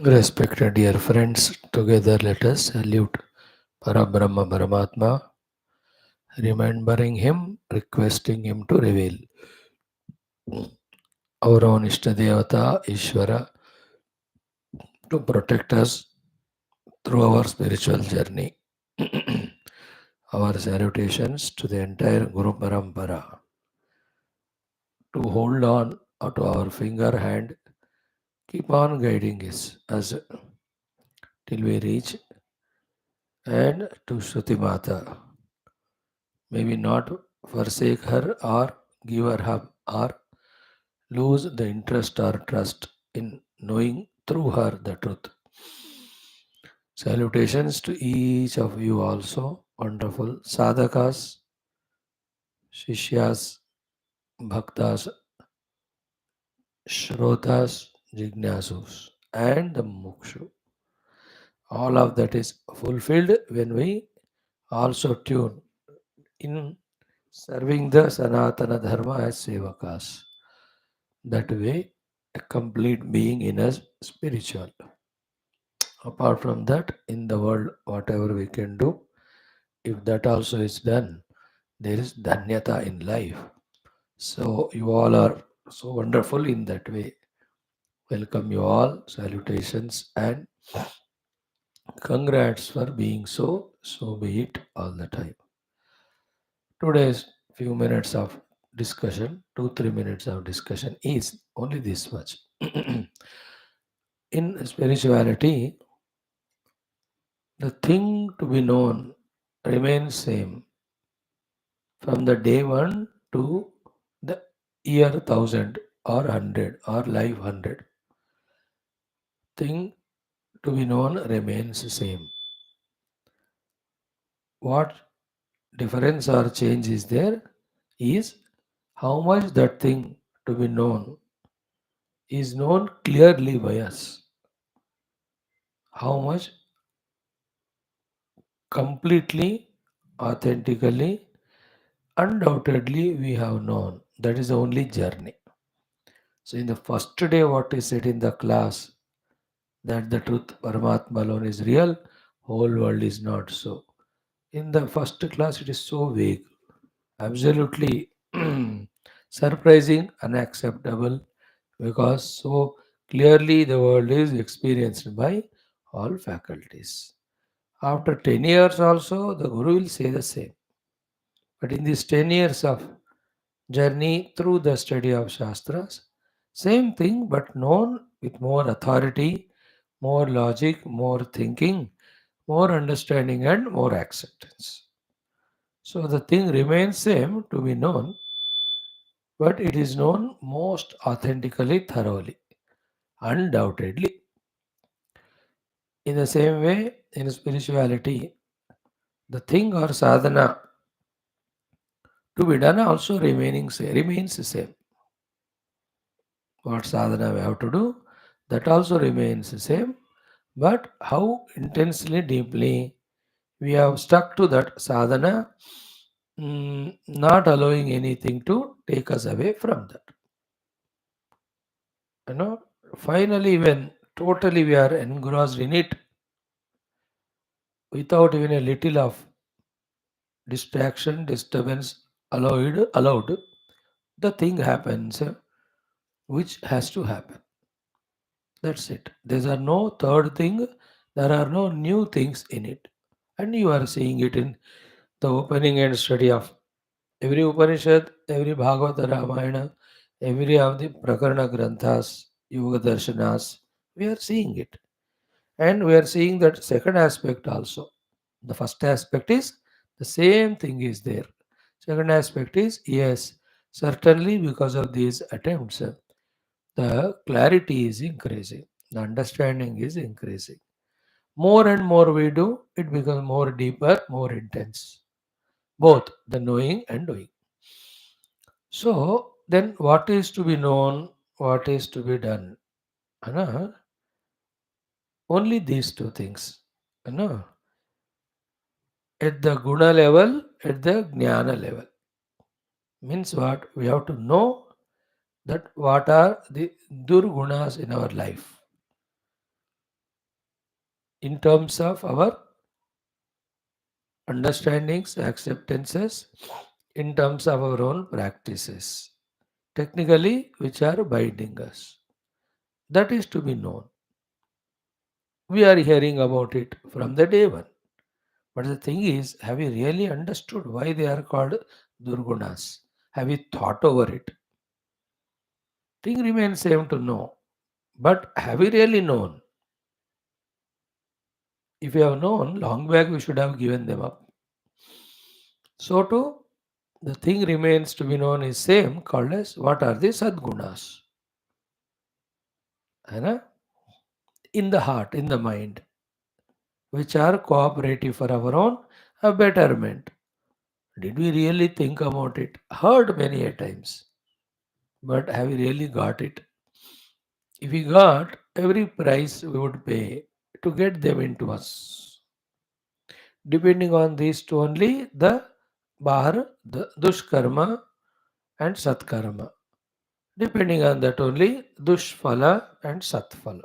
Respected dear friends, together let us salute Parabrahma Paramatma, remembering him, requesting him to reveal our own Ishtadevata, Ishvara, to protect us through our spiritual journey. Our salutations to the entire Guru Parampara to hold on to our finger hand, keep on guiding us till we reach and to Shruti Mata. Maybe not forsake her or give her up or lose the interest or trust in knowing through her the truth. Salutations to each of you also, wonderful sadhakas, shishyas, bhaktas, shrotas, jignasus, and the mukshu. All of that is fulfilled when we also tune in serving the Sanatana Dharma as sevakas. That way, a complete being in us spiritual. Apart from that, in the world, whatever we can do, if that also is done, there is dhanyata in life. So you all are so wonderful in that way. Welcome you all, salutations, and congrats for being so. So be it all the time. Today's few minutes of discussion, 2-3 minutes of discussion is only this much. In spirituality, the thing to be known remains same from the day one to the year 1000 or 100 or life 100. Thing to be known remains same. What difference or change is there is how much that thing to be known is known clearly by us. How much completely, authentically, undoubtedly we have known. That is the only journey. So in the first day, what is said in the class, that the truth Paramatma alone is real, whole world is not so. In the first class, it is so vague, absolutely surprising, unacceptable, because so clearly the world is experienced by all faculties. After 10 years also, the Guru will say the same. But in these 10 years of journey through the study of Shastras, same thing but known with more authority, more logic, more thinking, more understanding, and more acceptance. So the thing remains same to be known, but it is known most authentically, thoroughly, undoubtedly. In the same way, in spirituality, the thing or sadhana to be done also remains the same. What sadhana we have to do, that also remains the same. But how intensely, deeply we have stuck to that sadhana, not allowing anything to take us away from that. You know, finally, when totally we are engrossed in it, without even a little of distraction, disturbance allowed, the thing happens which has to happen. That's it. There are no third thing, there are no new things in it. And you are seeing it in the opening and study of every Upanishad, every Bhagavata Ramayana, every of the Prakarana Granthas, Yoga Darshanas, we are seeing it. And we are seeing that second aspect also. The first aspect is the same thing is there. Second aspect is yes, certainly because of these attempts, the clarity is increasing, the understanding is increasing. More and more we do, it becomes more deeper, more intense. Both the knowing and doing. So then what is to be known, what is to be done? Anna, only these two things. Anna, at the guna level, at the jnana level. Means what? We have to know that what are the durgunas in our life. in terms of our understandings, acceptances, in terms of our own practices, technically, which are binding us. That is to be known. We are hearing about it from the day one. But the thing is, have you really understood why they are called Durgunas? Have you thought over it? Thing remains same to know. But have you really known? If you have known, long back we should have given them up. So too, the thing remains to be known is same, called as what are the Sadgunas? है ना? In the heart, in the mind, which are cooperative for our own betterment. Did we really think about it? Heard many a times. But have we really got it? If we got every price we would pay to get them into us, depending on these two only, the Bahar, the Dushkarma and Satkarma. Depending on that only, Dushphala and Satphala.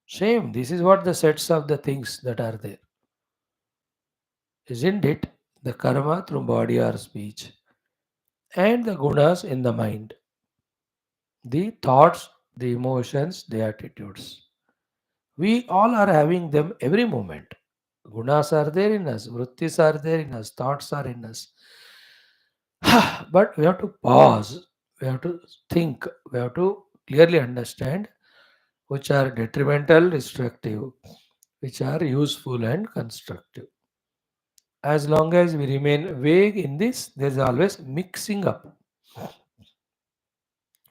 Same, this is what the sets of the things that are there. Isn't it? The karma through body or speech, and the gunas in the mind, the thoughts, the emotions, the attitudes. We all are having them every moment. Gunas are there in us, vrittis are there in us, thoughts are in us. But we have to pause, we have to think, we have to clearly understand which are detrimental, destructive, which are useful and constructive. As long as we remain vague in this, there is always mixing up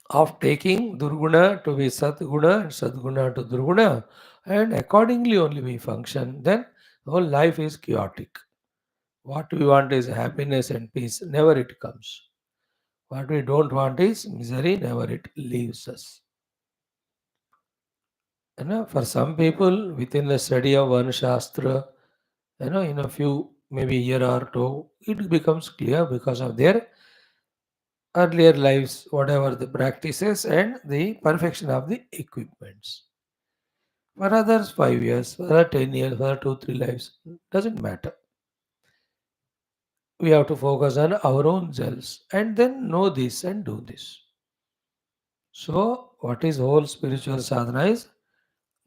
of taking Durguna to be Satguna and Sadguna to Durguna, and accordingly only we function, then whole life is chaotic. What we want is happiness and peace, never it comes. What we don't want is misery, never it leaves us. For some people, within the study of one Shastra, in a few, maybe year or two, it becomes clear because of their earlier lives, whatever the practices and the perfection of the equipments. For others, 5 years, for other 10 years, for other 2, 3 lives, doesn't matter. We have to focus on our own selves and then know this and do this. So, what is whole spiritual sadhana is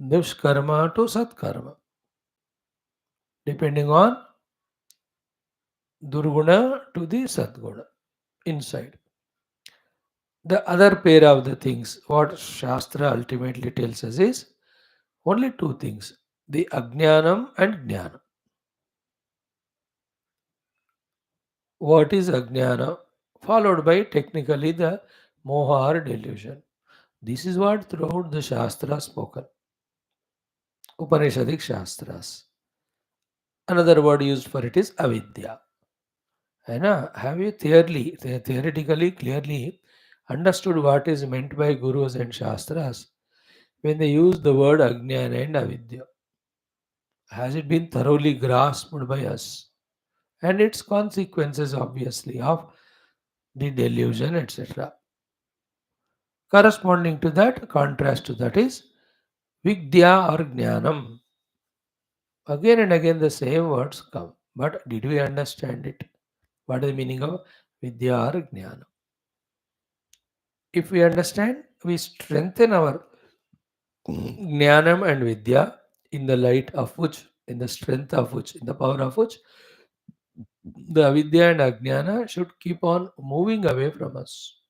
Nishkarma to Satkarma, depending on Durguna to the Satguna inside. The other pair of the things, what Shastra ultimately tells us is only two things, the Ajnanam and Jnana. What is Ajnana? Followed by technically the Moha or delusion. This is what throughout the Shastras spoken, Upanishadic Shastras. Another word used for it is avidya. Have you theoretically, clearly understood what is meant by gurus and Shastras when they use the word Ajnana and avidya? Has it been thoroughly grasped by us? And its consequences, obviously, of the delusion, etc. Corresponding to that, contrast to that is Vidya or Jnanam. Again and again the same words come. But did we understand it? What is the meaning of Vidya or Jnana? If we understand, we strengthen our Jnanam and Vidya in the light of which, in the strength of which, in the power of which, the Avidya and Ajnana should keep on moving away from us.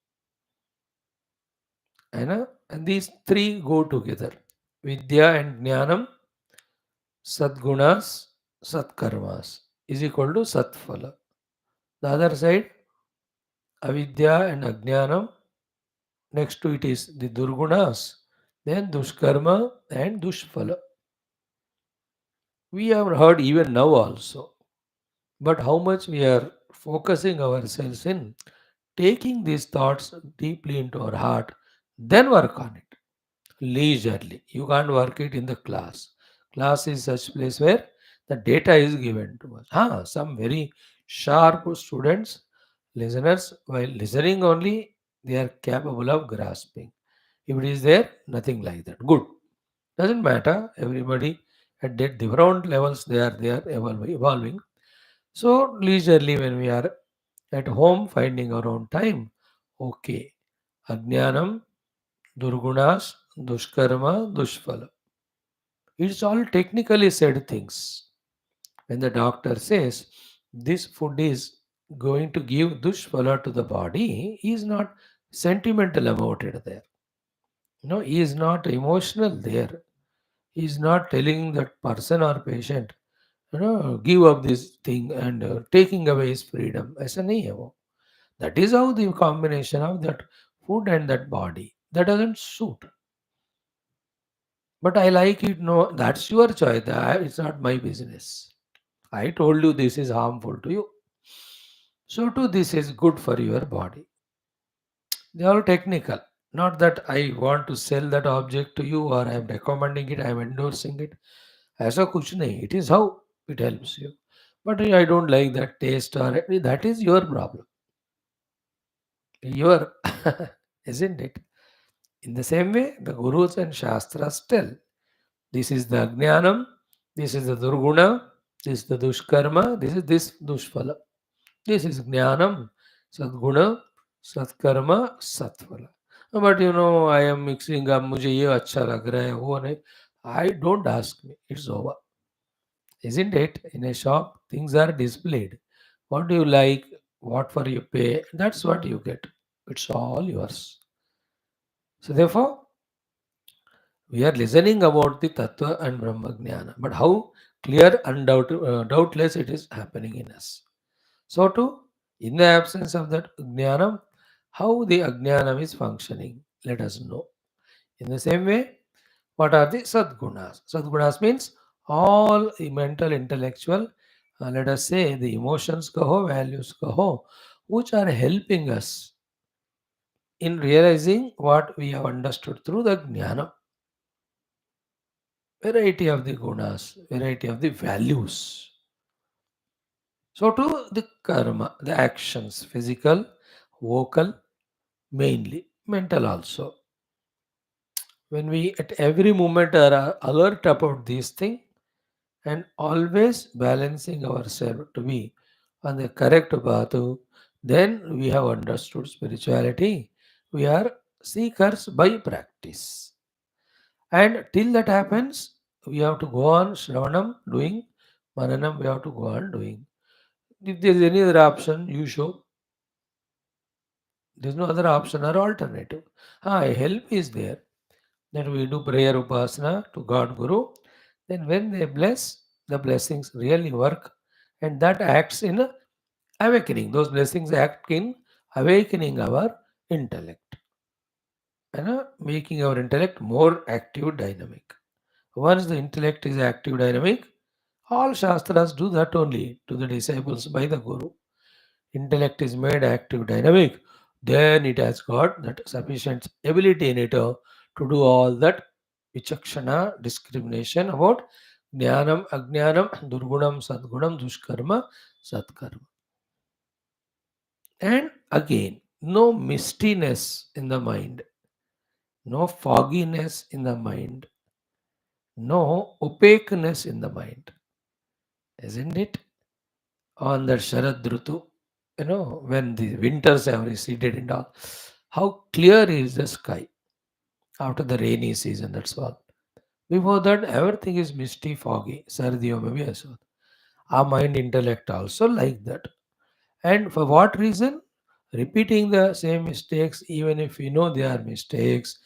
And these three go together. Vidya and Jnanam, Sadgunas, Satkarmas is equal to Satphala. The other side, Avidya and Ajnanam, next to it is the Durgunas, then Dushkarma and Dushphala. We have heard even now also. But how much we are focusing ourselves in taking these thoughts deeply into our heart, then work on it leisurely. You can't work it in the class. Class is such place where the data is given to us. Some very sharp students, listeners, while listening only, they are capable of grasping. If it is there, nothing like that. Good. Doesn't matter. Everybody At that different levels, they are evolving. So leisurely, when we are at home, finding our own time, okay, Ajnanam, Durgunas, Dushkarma, Dushphala. It's all technically said things. When the doctor says this food is going to give Dushphala to the body, he is not sentimental about it there. No, he is not emotional there. He is not telling that person or patient, give up this thing and taking away his freedom. ऐसा नहीं है वो. That is how the combination of that food and that body. That doesn't suit. But I like it. No, that's your choice. It's not my business. I told you this is harmful to you. So too, this is good for your body. They are technical. Not that I want to sell that object to you or I am recommending it, I am endorsing it. ऐसा कुछ नहीं. It is how it helps you. But I don't like that taste or that is your problem. Your, isn't it? In the same way, the gurus and shastras tell this is the Ajnanam, this is the Durguna, this is the Dushkarma, this is this Dushphala. This is Jnanam, Sadguna, Satkarma, Satphala. But I am mixing up, मुझे ये अच्छा लग रहा है, वो नहीं. I don't ask me, it's over. Isn't it? In a shop, things are displayed. What do you like? What for you pay? That's what you get. It's all yours. So therefore, we are listening about the Tattva and Brahma Jnana. But how clear and doubtless it is happening in us. So too, in the absence of that Jnanam, how the Ajnanam is functioning, let us know. In the same way, what are the Sadgunas? Sadgunas means all the mental, intellectual, let us say the emotions kaho, values kaho, which are helping us in realizing what we have understood through the Jnana. Variety of the gunas, variety of the values. So to the karma, the actions, physical, vocal, mainly, mental also. When we at every moment are alert about these things and always balancing ourselves to be on the correct path, then we have understood spirituality. We are seekers by practice. And till that happens, we have to go on Shravanam doing, Mananam we have to go on doing. If there is any other option, you show. There is no other option or alternative. Help is there. Then we do prayer upasana to God Guru. Then when they bless, the blessings really work. And that acts in awakening. Those blessings act in awakening our intellect. And making our intellect more active, dynamic. Once the intellect is active, dynamic, all Shastras do that only to the disciples by the Guru. Intellect is made active, dynamic, then it has got that sufficient ability in it to do all that vichakshana, discrimination about jnanam, ajnanam, durgunam, sadgunam, dushkarma, satkarma. And again, no mistiness in the mind, no fogginess in the mind, no opaqueness in the mind, isn't it? On that Sharad Rutu, when the winters have receded and all, how clear is the sky after the rainy season, that's all. Before that, everything is misty, foggy. Sardiyo mein bhi aisa hota. Our mind intellect also like that. And for what reason? Repeating the same mistakes, even if we know they are mistakes,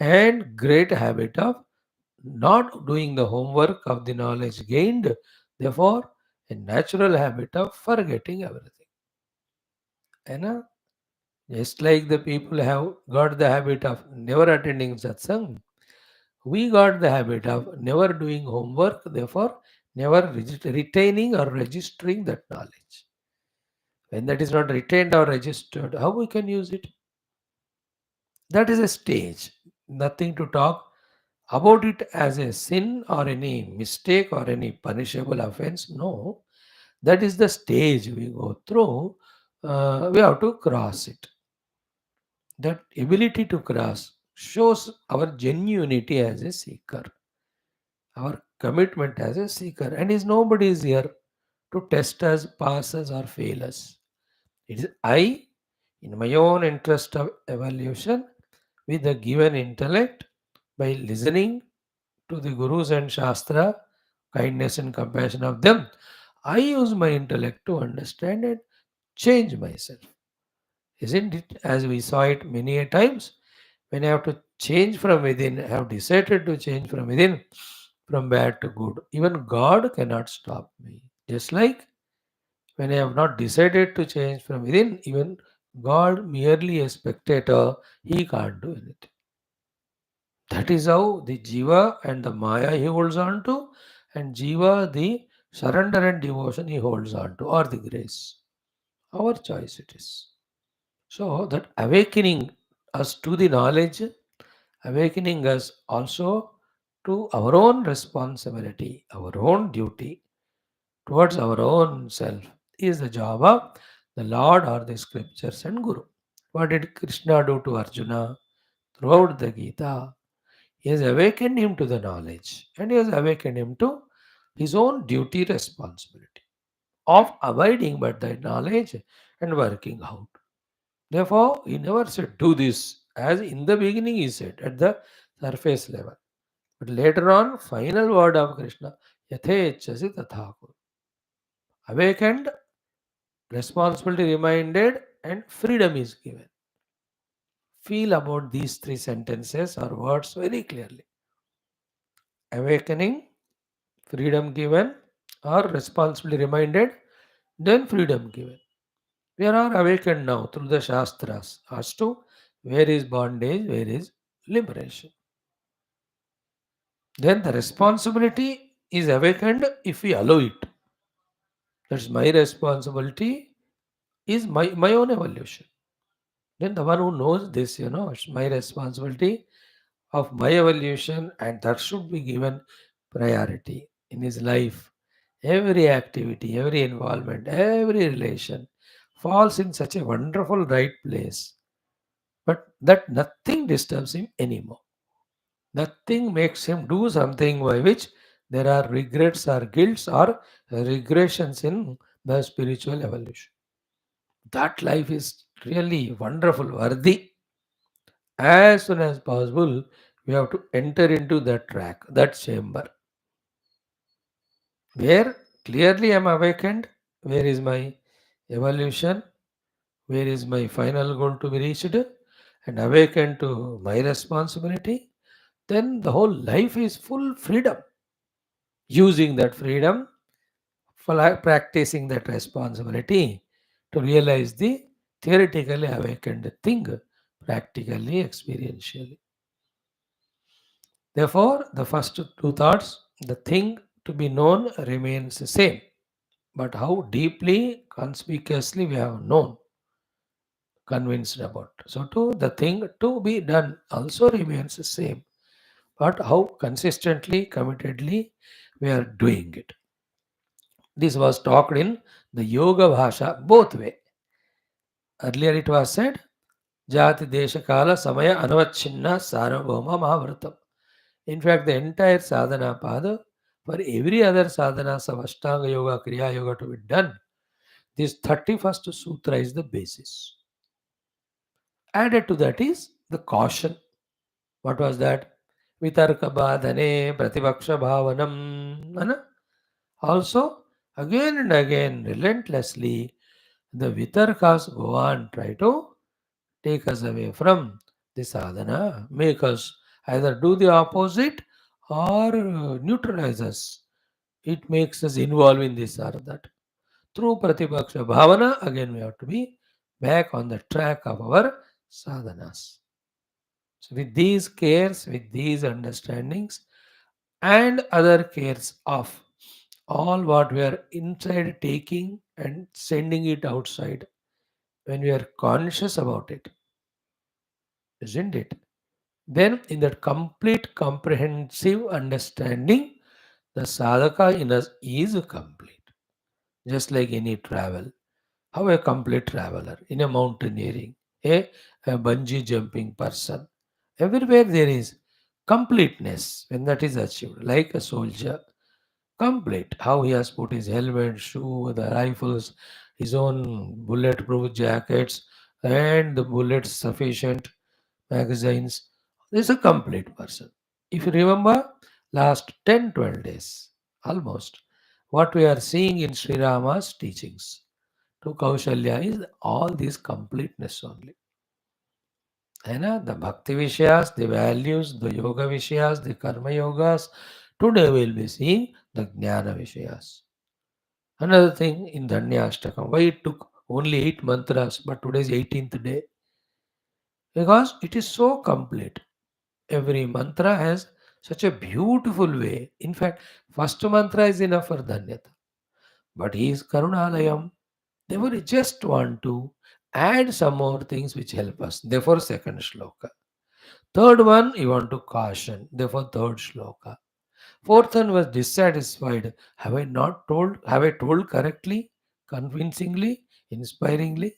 and great habit of not doing the homework of the knowledge gained. Therefore, a natural habit of forgetting everything. And just like the people have got the habit of never attending satsang, we got the habit of never doing homework, therefore, never retaining or registering that knowledge. When that is not retained or registered, how we can use it? That is a stage. Nothing to talk about it as a sin or any mistake or any punishable offense. No, that is the stage we go through. We have to cross it. That ability to cross shows our genuinity as a seeker, our commitment as a seeker. And is nobody is here to test us, pass us, or fail us. It is I, in my own interest of evolution, with the given intellect, by listening to the Gurus and Shastra, kindness and compassion of them, I use my intellect to understand and change myself. Isn't it? As we saw it many a times, when I have to change from within, I have decided to change from within, from bad to good. Even God cannot stop me. Just like when I have not decided to change from within, even God, merely a spectator, he can't do anything. That is how the Jiva and the Maya he holds on to, and Jiva, the surrender and devotion he holds on to, or the grace. Our choice it is. So that awakening us to the knowledge, awakening us also to our own responsibility, our own duty towards our own self is the job of the Lord or the scriptures and Guru. What did Krishna do to Arjuna throughout the Gita? He has awakened him to the knowledge and he has awakened him to his own duty responsibility of abiding by that knowledge and working out. Therefore, he never said, do this, as in the beginning he said at the surface level. But later on, final word of Krishna, Yathechasi Tathakur. Awakened, responsibility reminded, and freedom is given. Feel about these three sentences or words very clearly. Awakening, freedom given, or responsibility reminded, then freedom given. We are all awakened now through the Shastras as to where is bondage, where is liberation. Then the responsibility is awakened if we allow it. That's my responsibility, is my own evolution. Then the one who knows this, it's my responsibility of my evolution, and that should be given priority in his life. Every activity, every involvement, every relation falls in such a wonderful right place, but that nothing disturbs him anymore. Nothing makes him do something by which there are regrets or guilts or regressions in the spiritual evolution. That life is really wonderful, worthy. As soon as possible, we have to enter into that track, that chamber, where clearly I am awakened. Where is my evolution? Where is my final goal to be reached? And awakened to my responsibility. Then the whole life is full freedom. Using that freedom, practicing that responsibility to realize the theoretically awakened thing, practically, experientially. Therefore, the first two thoughts, the thing to be known remains the same, but how deeply, conspicuously we have known, convinced about. So, too, the thing to be done also remains the same, but how consistently, committedly we are doing it. This was talked in the Yoga Bhasha both way. Earlier it was said, Jati Desha Kala Samaya Anavachinna Sarvabhauma Mahavratam. In fact, the entire sadhana pada, for every other sadhana of Ashtanga Yoga, Kriya Yoga to be done, this 31st sutra is the basis. Added to that is the caution. What was that? Vitarka badhane pratipaksha bhavanam. Also, again and again, relentlessly, the vitarkas go on, try to take us away from the sadhana, make us either do the opposite or neutralize us. It makes us involved in this or that. Through Pratipaksha Bhavana, again we have to be back on the track of our sadhanas. So, with these cares, with these understandings, and other cares of all what we are inside taking and sending it outside, when we are conscious about it, isn't it? Then, in that complete comprehensive understanding, the sadhaka in us is complete. Just like any travel. How a complete traveler in a mountaineering, a bungee jumping person. Everywhere there is completeness when that is achieved, like a soldier. Complete. How he has put his helmet, shoe, the rifles, his own bulletproof jackets, and the bullets sufficient magazines. This is a complete person. If you remember, last 10 12 days, almost, what we are seeing in Sri Rama's teachings to Kaushalya is all this completeness only. The bhakti vishayas, the values, the yoga vishayas, the karma yogas. Today we will be seeing the jnana vishayas. Another thing in Dhanyashtakam, why it took only 8 mantras, but today is 18th day? Because it is so complete. Every mantra has such a beautiful way. In fact, first mantra is enough for Dhanyata. But he is Karunalayam. Therefore, we just want to add some more things which help us. Therefore, second shloka. Third one, you want to caution. Therefore, third shloka. Fourth one was dissatisfied. Have I told correctly, convincingly, inspiringly?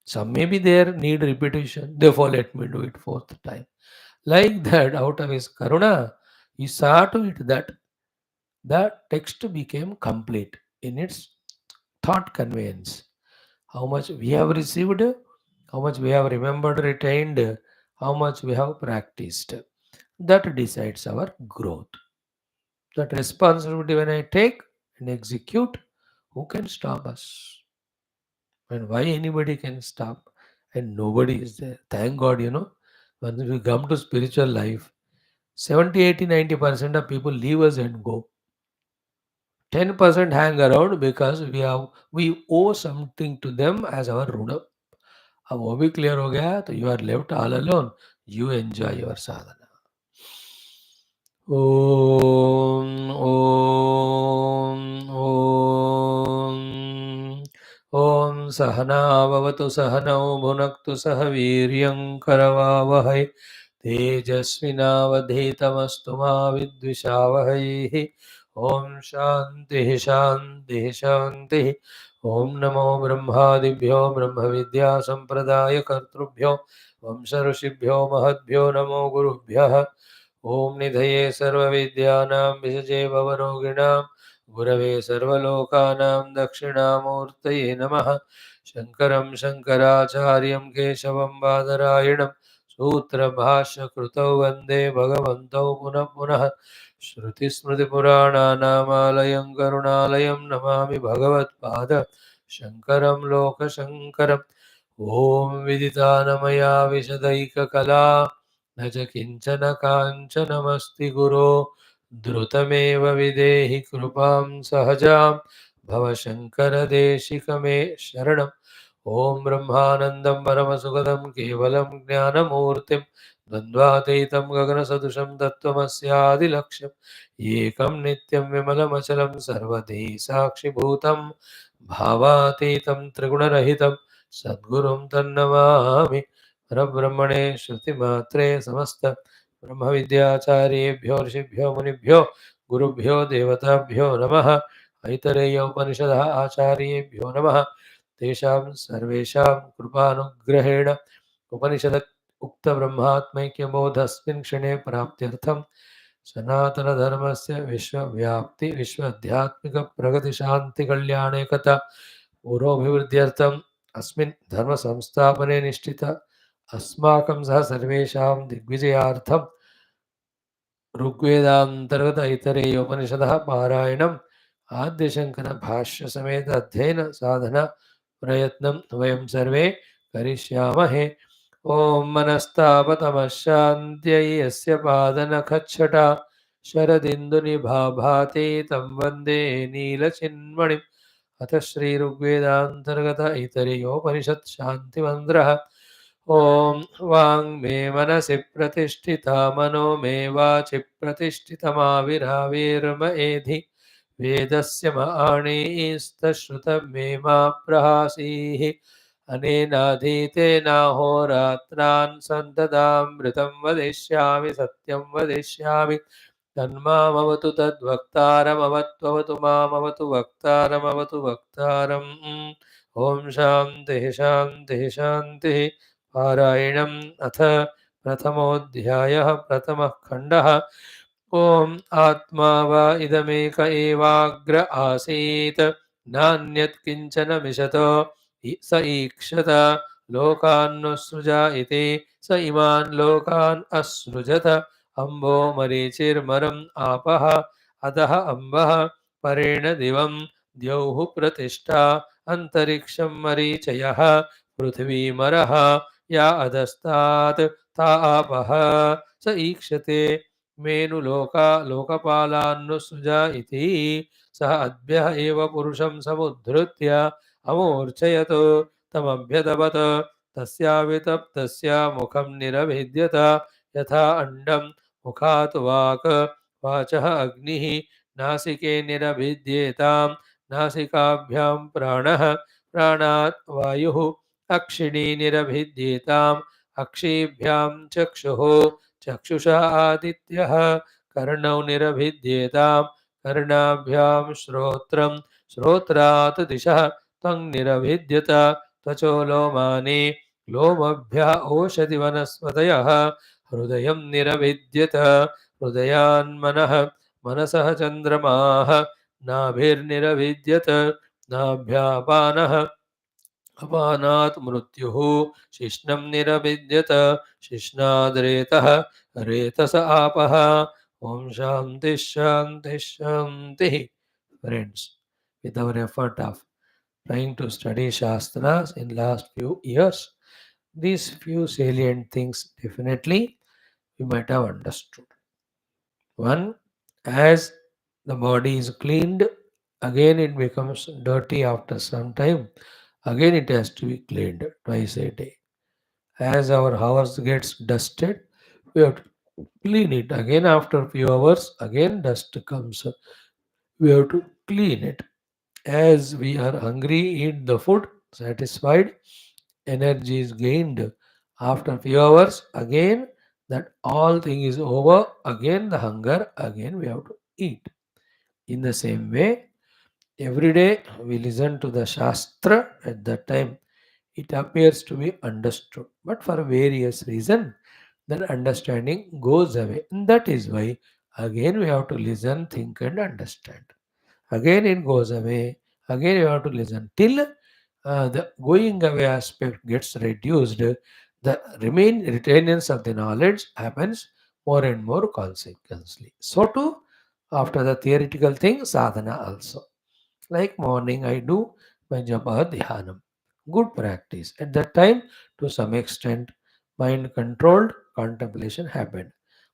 Some maybe there need repetition. Therefore, let me do it fourth time. Like that, out of his karuna, he saw to it that the text became complete in its thought conveyance. How much we have received, how much we have remembered, retained, how much we have practiced. That decides our growth. That responsibility when I take and execute, who can stop us? And why anybody can stop? And nobody is there. Thank God, when we come to spiritual life, 70, 80, 90% of people leave us and go. 10% hang around because we owe something to them as our runa. अब वो भी clear हो गया तो you are left all alone you enjoy your sadhana ओम ओम ओम ओम सहना भवतु सहनौ भुनक्तु सह वीर्यं करवावहै तेजस्विनावधीतमस्तु मा विद्विषावहैः ओम शांति शांति शांति ओम नमो ब्रह्मादिभ्यो ब्रह्म विद्या संप्रदाय कर्तृभ्यो वंश ऋषिभ्यो महद्भ्यो नमो गुरुभ्यः ओम निधये सर्वविद्यानां विषजे भवरोगिणां गुरवे सर्वलोकानां दक्षिणामूर्तये नमः शङ्करं शङ्कराचार्यं केशवं बादरायणं सूत्रभाष्यकृतौ वन्दे भगवन्तौ पुनः पुनः श्रुतिस्मृतिपुराणानामालयं करुणालयं नमामि भगवत्पाद शङ्करं लोकशङ्करम् ॐ विदितानमया विशदैककला न च किञ्चन काञ्चनमस्ति गुरो द्रुतमेव विदेहि कृपां सहजां भवशङ्करदेशिकमे शरणम् ॐ ब्रह्मानन्दं परमसुखदं केवलं ज्ञानमूर्तिं द्वन्द्वातीतं गगनसदृशं तत्त्वमस्यादिलक्ष्यम् एकं नित्यं विमलमचलं सर्वधी साक्षिभूतं भावातीतं त्रिगुणरहितं सद्गुरुं तन्नमामि परब्रह्मणे श्रुतिमात्रे समस्त ब्रह्मविद्याचार्येभ्यो ऋषिभ्यो मुनिभ्यो गुरुभ्यो देवताभ्यो नमः ऐतरेय उपनिषदः आचार्येभ्यो नमः तेषां सर्वेषां कृपानुग्रहेण उपनिषद उक्तब्रह्मात्मैक्यबोधस्मिन् क्षणे प्राप्त्यर्थं सनातनधर्मस्य विश्वव्याप्ति विश्वाध्यात्मिकप्रगतिशान्तिकल्याणेकता पुरोभिवृद्ध्यर्थम् अस्मिन् धर्मसंस्थापने निष्ठित अस्माकं सह सर्वेषां दिग्विजयार्थं ऋग्वेदान्तर्गत ऐतरेयोपनिषदः पारायणम् आद्यशङ्करभाष्यसमेत अध्ययन साधना प्रयत्नं वयं सर्वे करिष्यामहे ॐ मनस्तापतमश्शान्त्यै यस्य पादनखच्छटा शरदिन्दुनिभाभाति तं वन्दे नीलचिन्मणिम् अथ श्रीऋग्वेदान्तर्गत ऐतरेयोपनिषत् शान्तिमन्त्रः ॐ वाङ्मे मनसि प्रतिष्ठिता मनो मे वाचि प्रतिष्ठितमाविराविर्म एधि वेदस्य माणीस्तश्रुतं मे मा प्रहासीः अनेनाधीतेनाहोरात्रान् सन्ततामृतं वदिष्यामि सत्यं वदिष्यामि तन्मामवतु तद्वक्तारमवत्ववतु मामवतु वक्तारमवतु वक्तारम् ॐ शान्तिः शान्तिः शान्तिः पारायणम् अथ प्रथमोऽध्यायः प्रथमः खण्डः ॐ आत्मा वा इदमेक एवाग्र आसीत् नान्यत् किञ्चन मिषतो स ईक्षत लोकान्नुसृजा इति स इमान् लोकान् असृजत अम्बो मरीचिर्मरम् आपः अधः अम्बः परेण दिवं द्यौः प्रतिष्ठा अन्तरिक्षं मरीचयः पृथिवीमरः या अधस्तात् ता आपः स ईक्षते मेनुलोका लोकपालान्नुसृजा इति सः अद्भ्यः एव पुरुषं समुद्धृत्य अमूर्छयत् तमभ्यदपत् तस्यावितप्तस्य मुखं निरभिद्यत यथा अण्डं मुखात् वाक् वाचः अग्निः नासिके निरभिद्येतां नासिकाभ्यां प्राणः प्राणात् वायुः अक्षिणी निरभिद्येताम् अक्षिभ्यां चक्षुः चक्षुषा आदित्यः कर्णौ निरभिद्येतां कर्णाभ्यां श्रोत्रं श्रोत्रात् दिशः त्वं निरभिद्यत त्वचो लोमानि लोमभ्यः ओषधिवनस्पतयः हृदयं निरभिद्यत हृदयान्मनः मनसः चन्द्रमाः नाभिर्निरभिद्यत नाभ्यापानः अपानात् मृत्युः शिश्नं निरभिद्यत शिश्नाद्रेतः रेतस आपः ॐ शान्तिः शान्तिः शान्तिः. Friends, with our effort of trying to study Shastras in last few years, these few salient things definitely we might have understood. One, as the body is cleaned, again it becomes dirty after some time. Again it has to be cleaned twice a day. As our house gets dusted, we have to clean it. Again after few hours, again dust comes. We have to clean it. As we are hungry, eat the food, satisfied, energy is gained. After few hours, again that all thing is over, again the hunger, again we have to eat. In the same way, every day we listen to the Shastra at that time. It appears to be understood, but for various reasons, that understanding goes away. And that is why again we have to listen, think, and understand. Again it goes away. Again you have to listen till the going away aspect gets reduced. The remain retainance of the knowledge happens more and more consequently. So too, after the theoretical thing, sadhana also. Like morning, I do my japa dhyanam. Good practice. At that time, to some extent, mind controlled contemplation happened.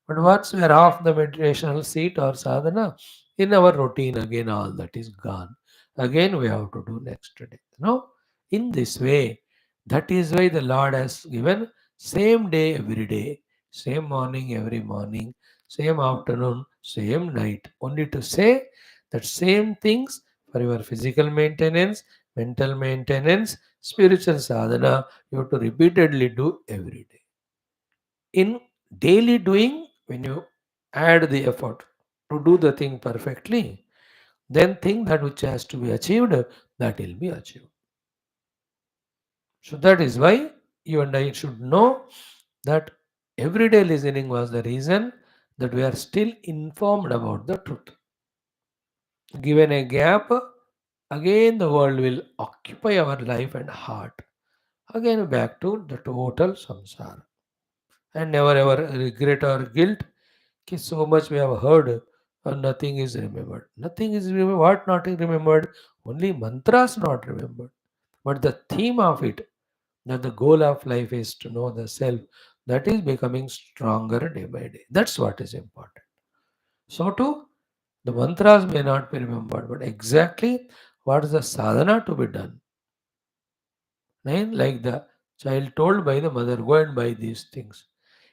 But once we are off the meditational seat or sadhana, in our routine, again all that is gone. Again, we have to do next day. No, in this way, that is why the Lord has given same day every day, same morning every morning, same afternoon, same night. Only to say that same things for your physical maintenance, mental maintenance, spiritual sadhana, you have to repeatedly do every day. In daily doing, when you add the effort to do the thing perfectly, then thing that which has to be achieved, that will be achieved. So that is why you and I should know that everyday listening was the reason that we are still informed about the truth. Given a gap, again the world will occupy our life and heart. Again back to the total samsara. And never ever regret or guilt. Ki so much we have heard and nothing is remembered. Nothing is remembered. What not remembered? Only mantras not remembered. But the theme of it, that the goal of life is to know the self, that is becoming stronger day by day. That's what is important. So too, the mantras may not be remembered, but exactly what is the sadhana to be done. Right? Like the child told by the mother, go and buy these things.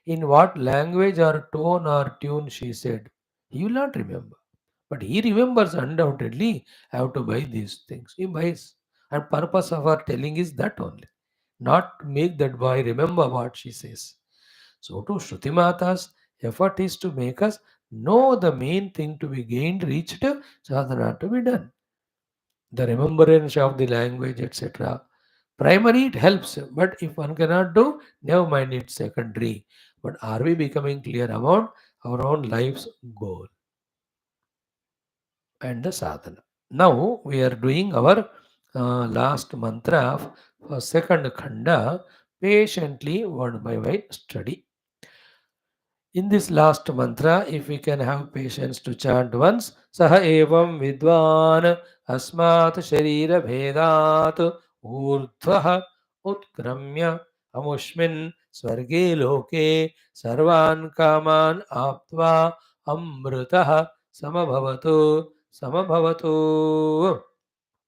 In what language or tone or tune she said, he will not remember. But he remembers undoubtedly, I have to buy these things. He buys. And purpose of her telling is that only. Not to make that boy remember what she says. So to Shruti Mata's effort is to make us know the main thing to be gained, reached, sadhana to be done. The remembrance of the language, etc. Primary, it helps, but if one cannot do, never mind, it's secondary. But are we becoming clear about our own life's goal and the sadhana. Now we are doing our last mantra of second khanda patiently word by word study. In this last mantra, if we can have patience to chant once, Saha evam vidvan asmat sharira bhedat urdhah utkramya amushmin swarge loke sarvan kaman aptva amrutah samabhavatu.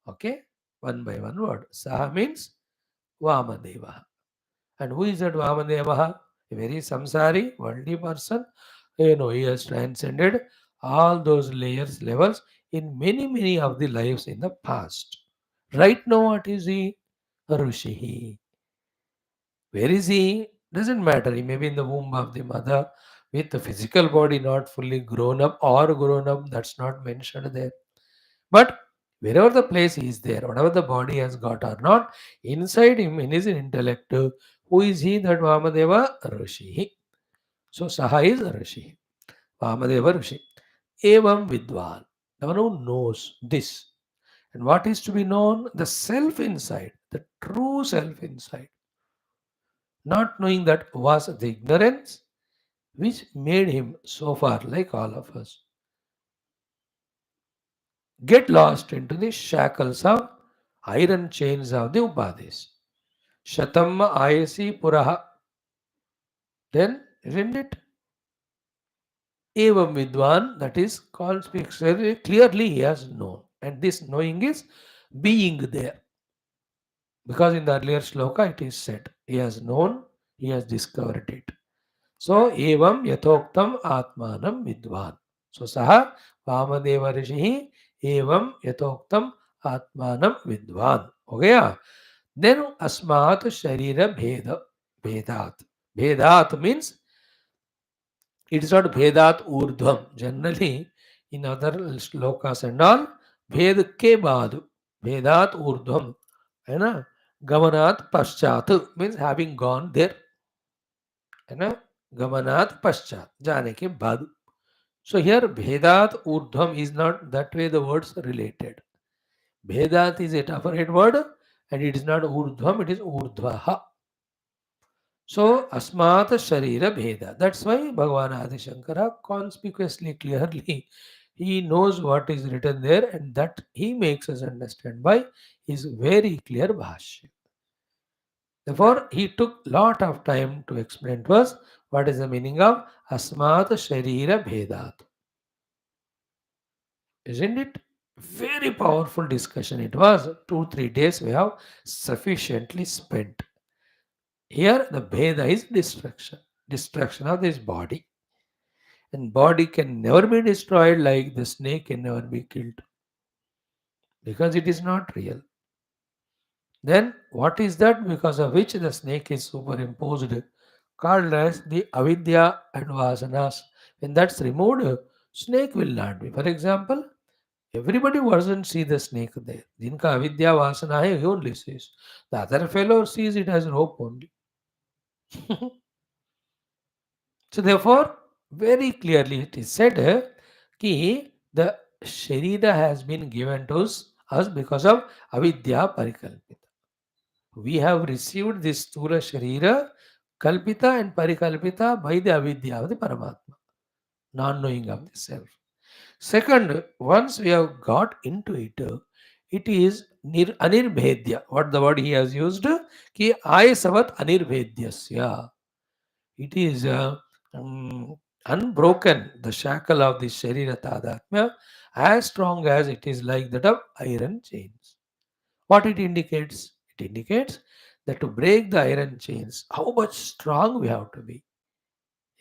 Okay, one by one word. Saha means Vamadeva. And who is that Vamadeva? A very samsari, worldly person. He has transcended all those layers, levels in many of the lives in the past. Right now, what is he? A Rishi. Where is he? Doesn't matter. He may be in the womb of the mother with the physical body not fully grown up or grown up. That's not mentioned there. But wherever the place he is there, whatever the body has got or not, inside him, in his intellect, who is he? That Vamadeva Rishi. So Saha is Rishi. Vamadeva Rishi. Evam Vidwan. The one who knows this. And what is to be known? The self inside, the true self inside. Not knowing that was the ignorance which made him so far like all of us. Get lost into the shackles of iron chains of the Upadis. Shatam ayasi puraha. Then, isn't it? Evam vidwan, that is called, speaks very clearly he has known. And this knowing is being there. Because in the earlier shloka it is said, he has known, he has discovered it. So, evam yatoktam atmanam vidwan. So, saha vamadeva rishihi evam yatoktam atmanam vidwan. Okay? Then asmat sharira bhedat. Bhedat means it is not bhedat urdhvam. Generally, in other shlokas and all, bhed ke baad. Bhedat urdhvam. है ना गमनात् पश्चात means having gone there. है ना गमनात् पश्चात जाने के बाद. So here bhedat urdhvam is not that way the words related. Bhedat is a separate word and it is not urdhvam, it is urdhvaha. So, asmat sharira bheda. That's why Bhagavan Adi Shankara conspicuously, clearly, he knows what is written there and that he makes us understand by his very clear Bhashya. Therefore, he took lot of time to explain to us what is the meaning of asmat sharira bhedat. Isn't it? Very powerful discussion it was. 2-3 days we have sufficiently spent. Here, the Bheda is destruction of this body. And body can never be destroyed like the snake can never be killed because it is not real. Then, what is that because of which the snake is superimposed, called as the avidya and vasanas? When that's removed, snake will not be. For example, everybody doesn't see the snake there. Jinka avidya vasana hai, he only sees. The other fellow sees it as rope only. So therefore, very clearly it is said that the Sharira has been given to us because of avidya parikalpita. We have received this Sthula Sharira kalpita and parikalpita by the avidya of the Paramatma, non-knowing of the self. Second, once we have got into it, it is anirbhedya. What the word he has used? Ki ayasavat anirbhedyasya. It is unbroken, the shackle of the Sharira Tadatmya, as strong as it is like that of iron chains. What it indicates? It indicates that to break the iron chains, how much strong we have to be,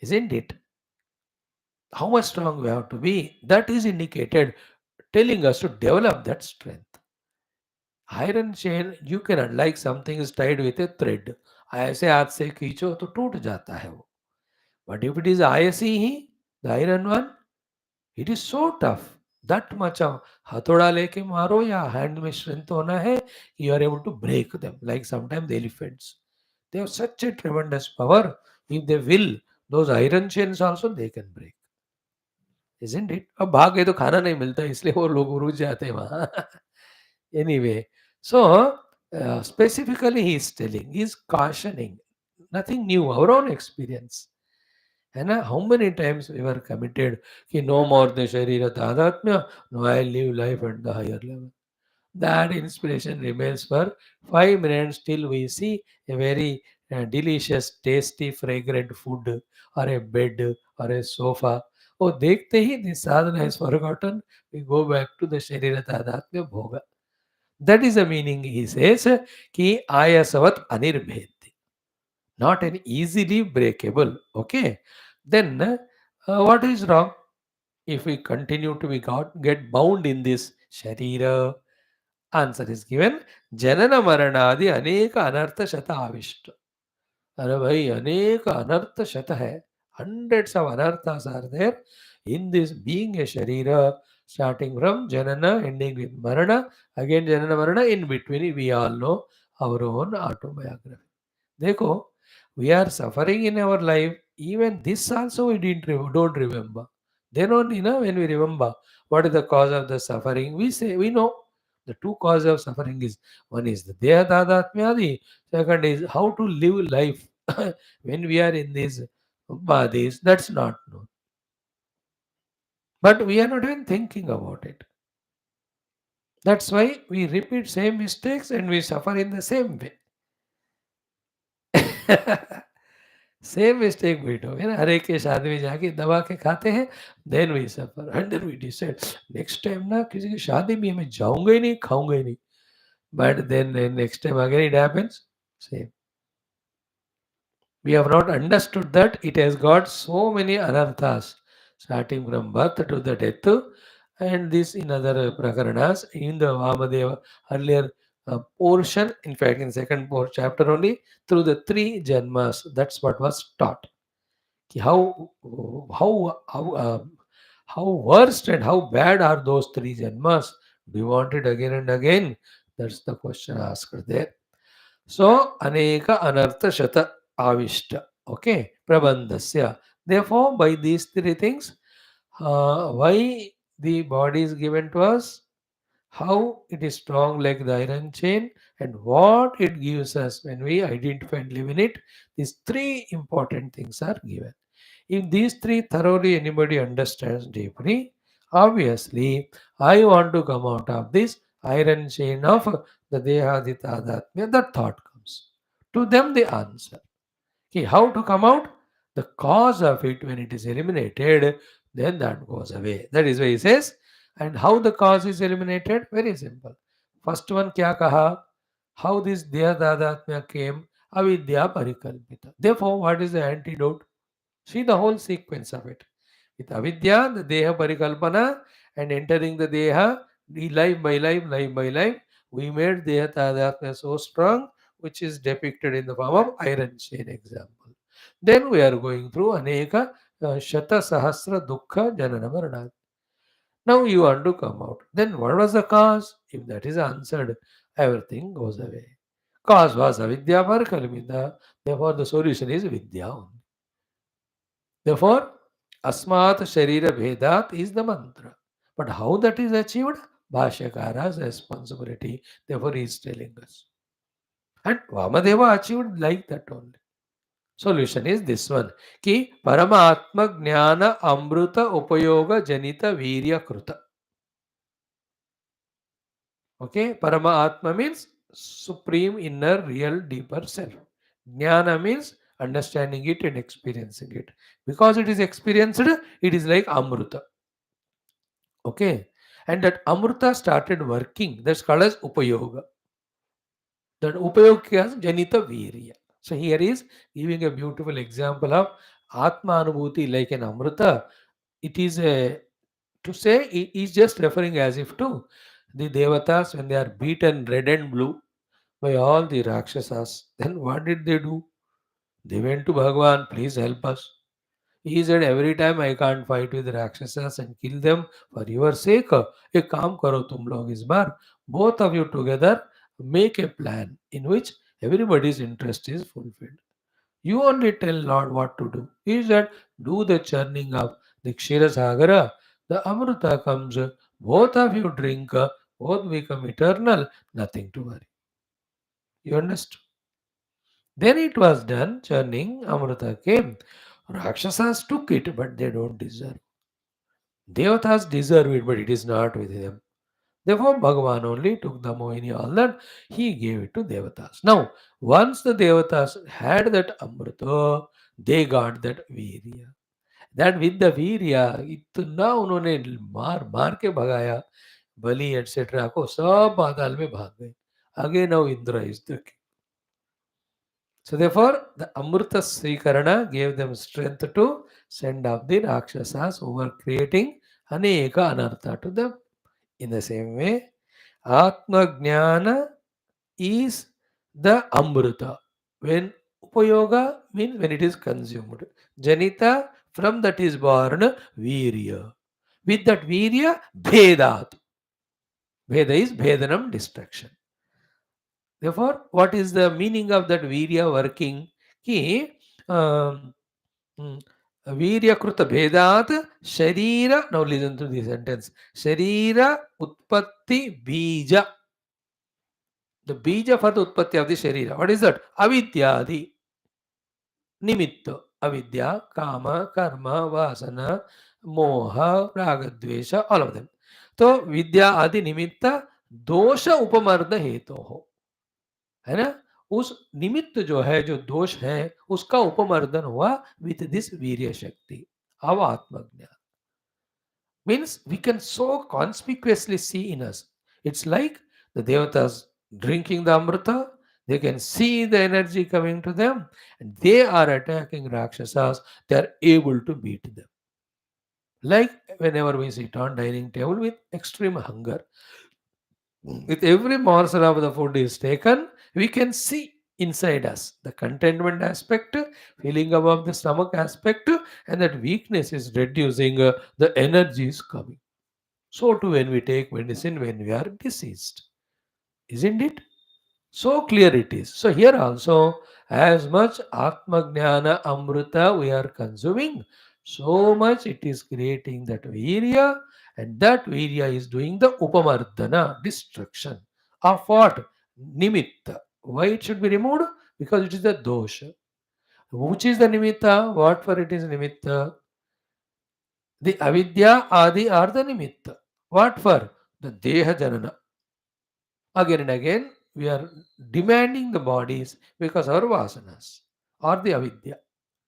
isn't it? How much strong we have to be, that is indicated, telling us to develop that strength. Iron chain, you cannot, like something is tied with a thread. ऐसे हाथ से खींचो तो टूट जाता है वो. But if it is ISE, the iron one, it is so tough. That much of हथौड़ा लेके मारो या hand में strength होना है, you are able to break them. Like sometimes the elephants, they have such a tremendous power. If they will, those iron chains also they can break. isn't it? अब भाग गए तो खाना नहीं मिलता इसलिए वो लोग रुक जाते हैं वहाँ. Anyway, so specifically he is telling, he is cautioning, nothing new, our own experience. है ना? How many times we were committed कि no more the sharira tadatmya, no I live life at the higher level. That inspiration remains for 5 minutes till we see a very delicious, tasty, fragrant food or a bed or a sofa. Oh, देखते ही the sadhana is forgotten. We go back to the sharira tadatmya bhoga. That is the meaning. He says कि आयासवत अनिर्भेद्य, not an easily breakable. Okay, then what is wrong if we continue to be get bound in this sharira? Answer is given. जनन मरणादि अनेक अनर्थ शत आविष्ट. अरे भाई अनेक अनर्थ शत है. Hundreds of anarthas are there in this being a sharira, starting from janana, ending with marana, again janana marana, in between we all know our own autobiography. देखो, we are suffering in our life. Even this also we don't remember. Then only, when we remember what is the cause of the suffering, we say we know the two causes of suffering is, one is the deha tadatmyadi, second is how to live life when we are in these bodies. That's not known. But we are not even thinking about it. That's why we repeat same mistakes and we suffer in the same way. Same mistake बीट हो गया ना. हर एक के शादी में जाके दबा के खाते हैं, then we suffer and then we decide next time ना किसी की शादी में मैं जाऊंगा ही नहीं, खाऊंगा ही नहीं. But then next time again it happens same. We have not understood that it has got so many anarthas, starting from birth to the death, and this in other prakaranas. In the Vamadeva earlier portion, in fact, in second chapter only, through the three janmas, that's what was taught. कि how worst and how bad are those three janmas? Do you want it again and again? That's the question asked there. So, aneka anartha shata avishta. Okay, prabandhasya. Therefore, by these three things, why the body is given to us, how it is strong like the iron chain, and what it gives us when we identify and live in it, these three important things are given. If these three thoroughly anybody understands deeply, obviously, I want to come out of this iron chain of the Dehaditadatmya, the thought comes. To them, the answer. Okay, how to come out? The cause of it, when it is eliminated, then that goes away. That is why he says, and how the cause is eliminated? Very simple. First one, kya kaha? How this Dehadadatmya came? Avidya parikalpita. Therefore, what is the antidote? See the whole sequence of it. With avidya, the deha parikalpana, and entering the deha, life by life, we made deha tadatmya so strong, which is depicted in the form of iron chain example. Then we are going through aneka shata sahasra dukkha janana marana. Now you want to come out. Then what was the cause? If that is answered, everything goes away. Cause was avidya parikalpita. Therefore, the solution is vidya only. Therefore, Asmat Sharira Vedat is the mantra. But how that is achieved? Bhashyakara's responsibility. Therefore, he is telling us. And Vamadeva achieved like that only. Solution is this one. Ki Paramatma Jnana Amruta Upayoga Janita Virya Kruta. Okay, Paramatma means supreme inner real deeper self. Jnana means understanding it and experiencing it. Because it is experienced, it is like Amruta. Okay. And that Amruta started working. That's called as Upayoga. That Upayoga is Janita Virya. So here is giving a beautiful example of Atma Anubhuti like an Amruta. It is a, to say, he is just referring as if to the Devatas when they are beaten red and blue by all the Rakshasas. Then what did they do? They went to Bhagwan, please help us. He said, every time I can't fight with Rakshasas and kill them for your sake, एक काम करो तुम लोग इस बार, both of you together make a plan in which everybody's interest is fulfilled. You only tell Lord what to do. He said, do the churning of the Kshira Sagara, The Amrita comes, both of you drink, both become eternal, nothing to worry. You understand? Then it was done, churning, Amrita came. Rakshasas took it, but they don't deserve. Devatas deserve it, but it is not with them. Therefore, Bhagavan only took the Mohini, all that, he gave it to Devatas. Now, once the Devatas had that Amrita, they got that Virya. That with the Virya, इतना उन्होंने मार के भगाया बलि etcetera को, सब पाताल में भाग गए. Again now Indra is the king. So therefore, the Amrita Srikarana gave them strength to send off the Rakshasas who were creating Aneka Anartha to them. In the same way, Atma Jnana is the Amrita. When Upayoga means when it is consumed. Janita, from that is born Virya. With that Virya, Bhedat. Bheda is Bhedanam, destruction. Therefore, what is the meaning of that Virya working? Ki, um, mm, Virya Kruta Bhedat Sharira. Now listen to this sentence. Sharira Utpatti Bija. The bija for the utpatti of the sharira. What is that? Avidyadi. Nimitta. Avidya, kama, karma, vasana, moha, ragadvesha, all of them. तो विद्या आदि निमित्त दोष उपमर्द हेतु हो, है ना. उस निमित्त जो है, जो दोष है, उसका उपमर्दन हुआ विथ दिस वीर्य शक्ति of आत्मज्ञान. Means we can so conspicuously see in us. It's like the devatas drinking the amrita, they can see the energy coming to them, and they are attacking Rakshasas, they are able to beat them. Like whenever we sit on dining table with extreme hunger, with every morsel of the food is taken, we can see inside us the contentment aspect, feeling above the stomach aspect, and that weakness is reducing, the energy is coming. So too when we take medicine when we are diseased. Isn't it? So clear it is. So here also, as much Atma Jnana Amrita we are consuming, so much it is creating that Virya, and that Virya is doing the Upamardana, destruction of what? Nimitta. Why it should be removed? Because it is the dosha. Which is the nimitta? What for it is nimitta? The avidya adi are the nimitta. What for? The deha janana. Again and again, we are demanding the bodies because our vasanas or the avidya.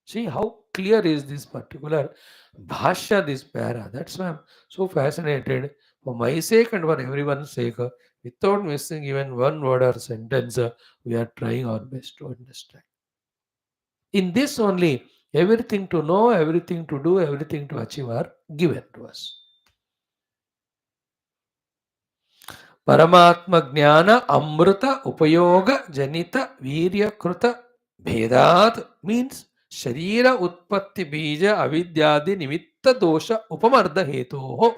See how clear is this particular bhashya, this para. That's why I'm so fascinated for my sake and for everyone's sake. Without missing even one word or sentence, we are trying our best to understand. In this only, everything to know, everything to do, everything to achieve are given to us. परमात्म ज्ञान अमृत उपयोग जनित वीर्यकृत भेदात means शरीर उत्पत्ति बीज अविद्यादि निमित्त दोष उपमर्द हेतु हो.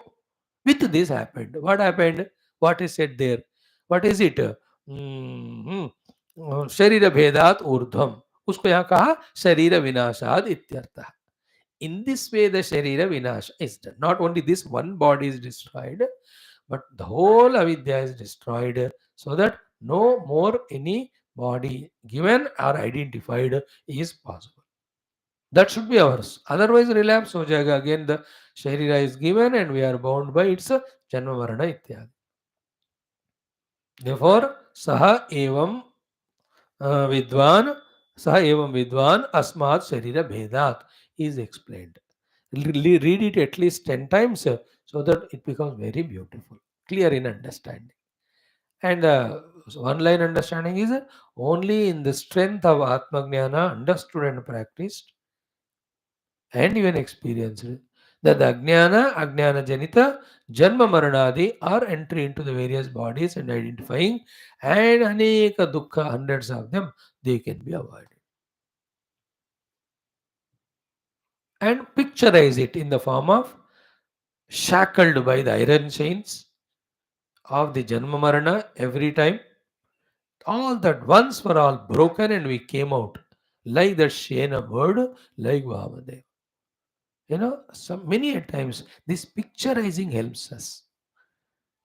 With this happened. What happened? What is said there? What is it? शरीर भेदात ऊर्ध्वम. उसको यहाँ कहा शरीर विनाशाद इत्यर्थः. In this way, the Sharira Vinash is done. Not only this one body is destroyed, but the whole avidya is destroyed, so that no more any body given or identified is possible. That should be ours. Otherwise, relapse ho jayega. Again, the Sharira is given and we are bound by its Janma Marana ityadi. Therefore, Saha evam Vidwan, Saha evam Vidwan Asmat Sharira Bhedat is explained. Read it at least 10 times, so that it becomes very beautiful, clear in understanding. And one line understanding is only in the strength of Atma Jnana, understood and practiced, and even experienced, that the Ajnana Janita, Janma Maranadi are entry into the various bodies and identifying, and Aneka Dukkha, hundreds of them, they can be avoided. And picturize it in the form of shackled by the iron chains of the Janma Marana every time. All that once were all broken and we came out like that Shena bird, like Vamadeva. Some many a times this picturizing helps us.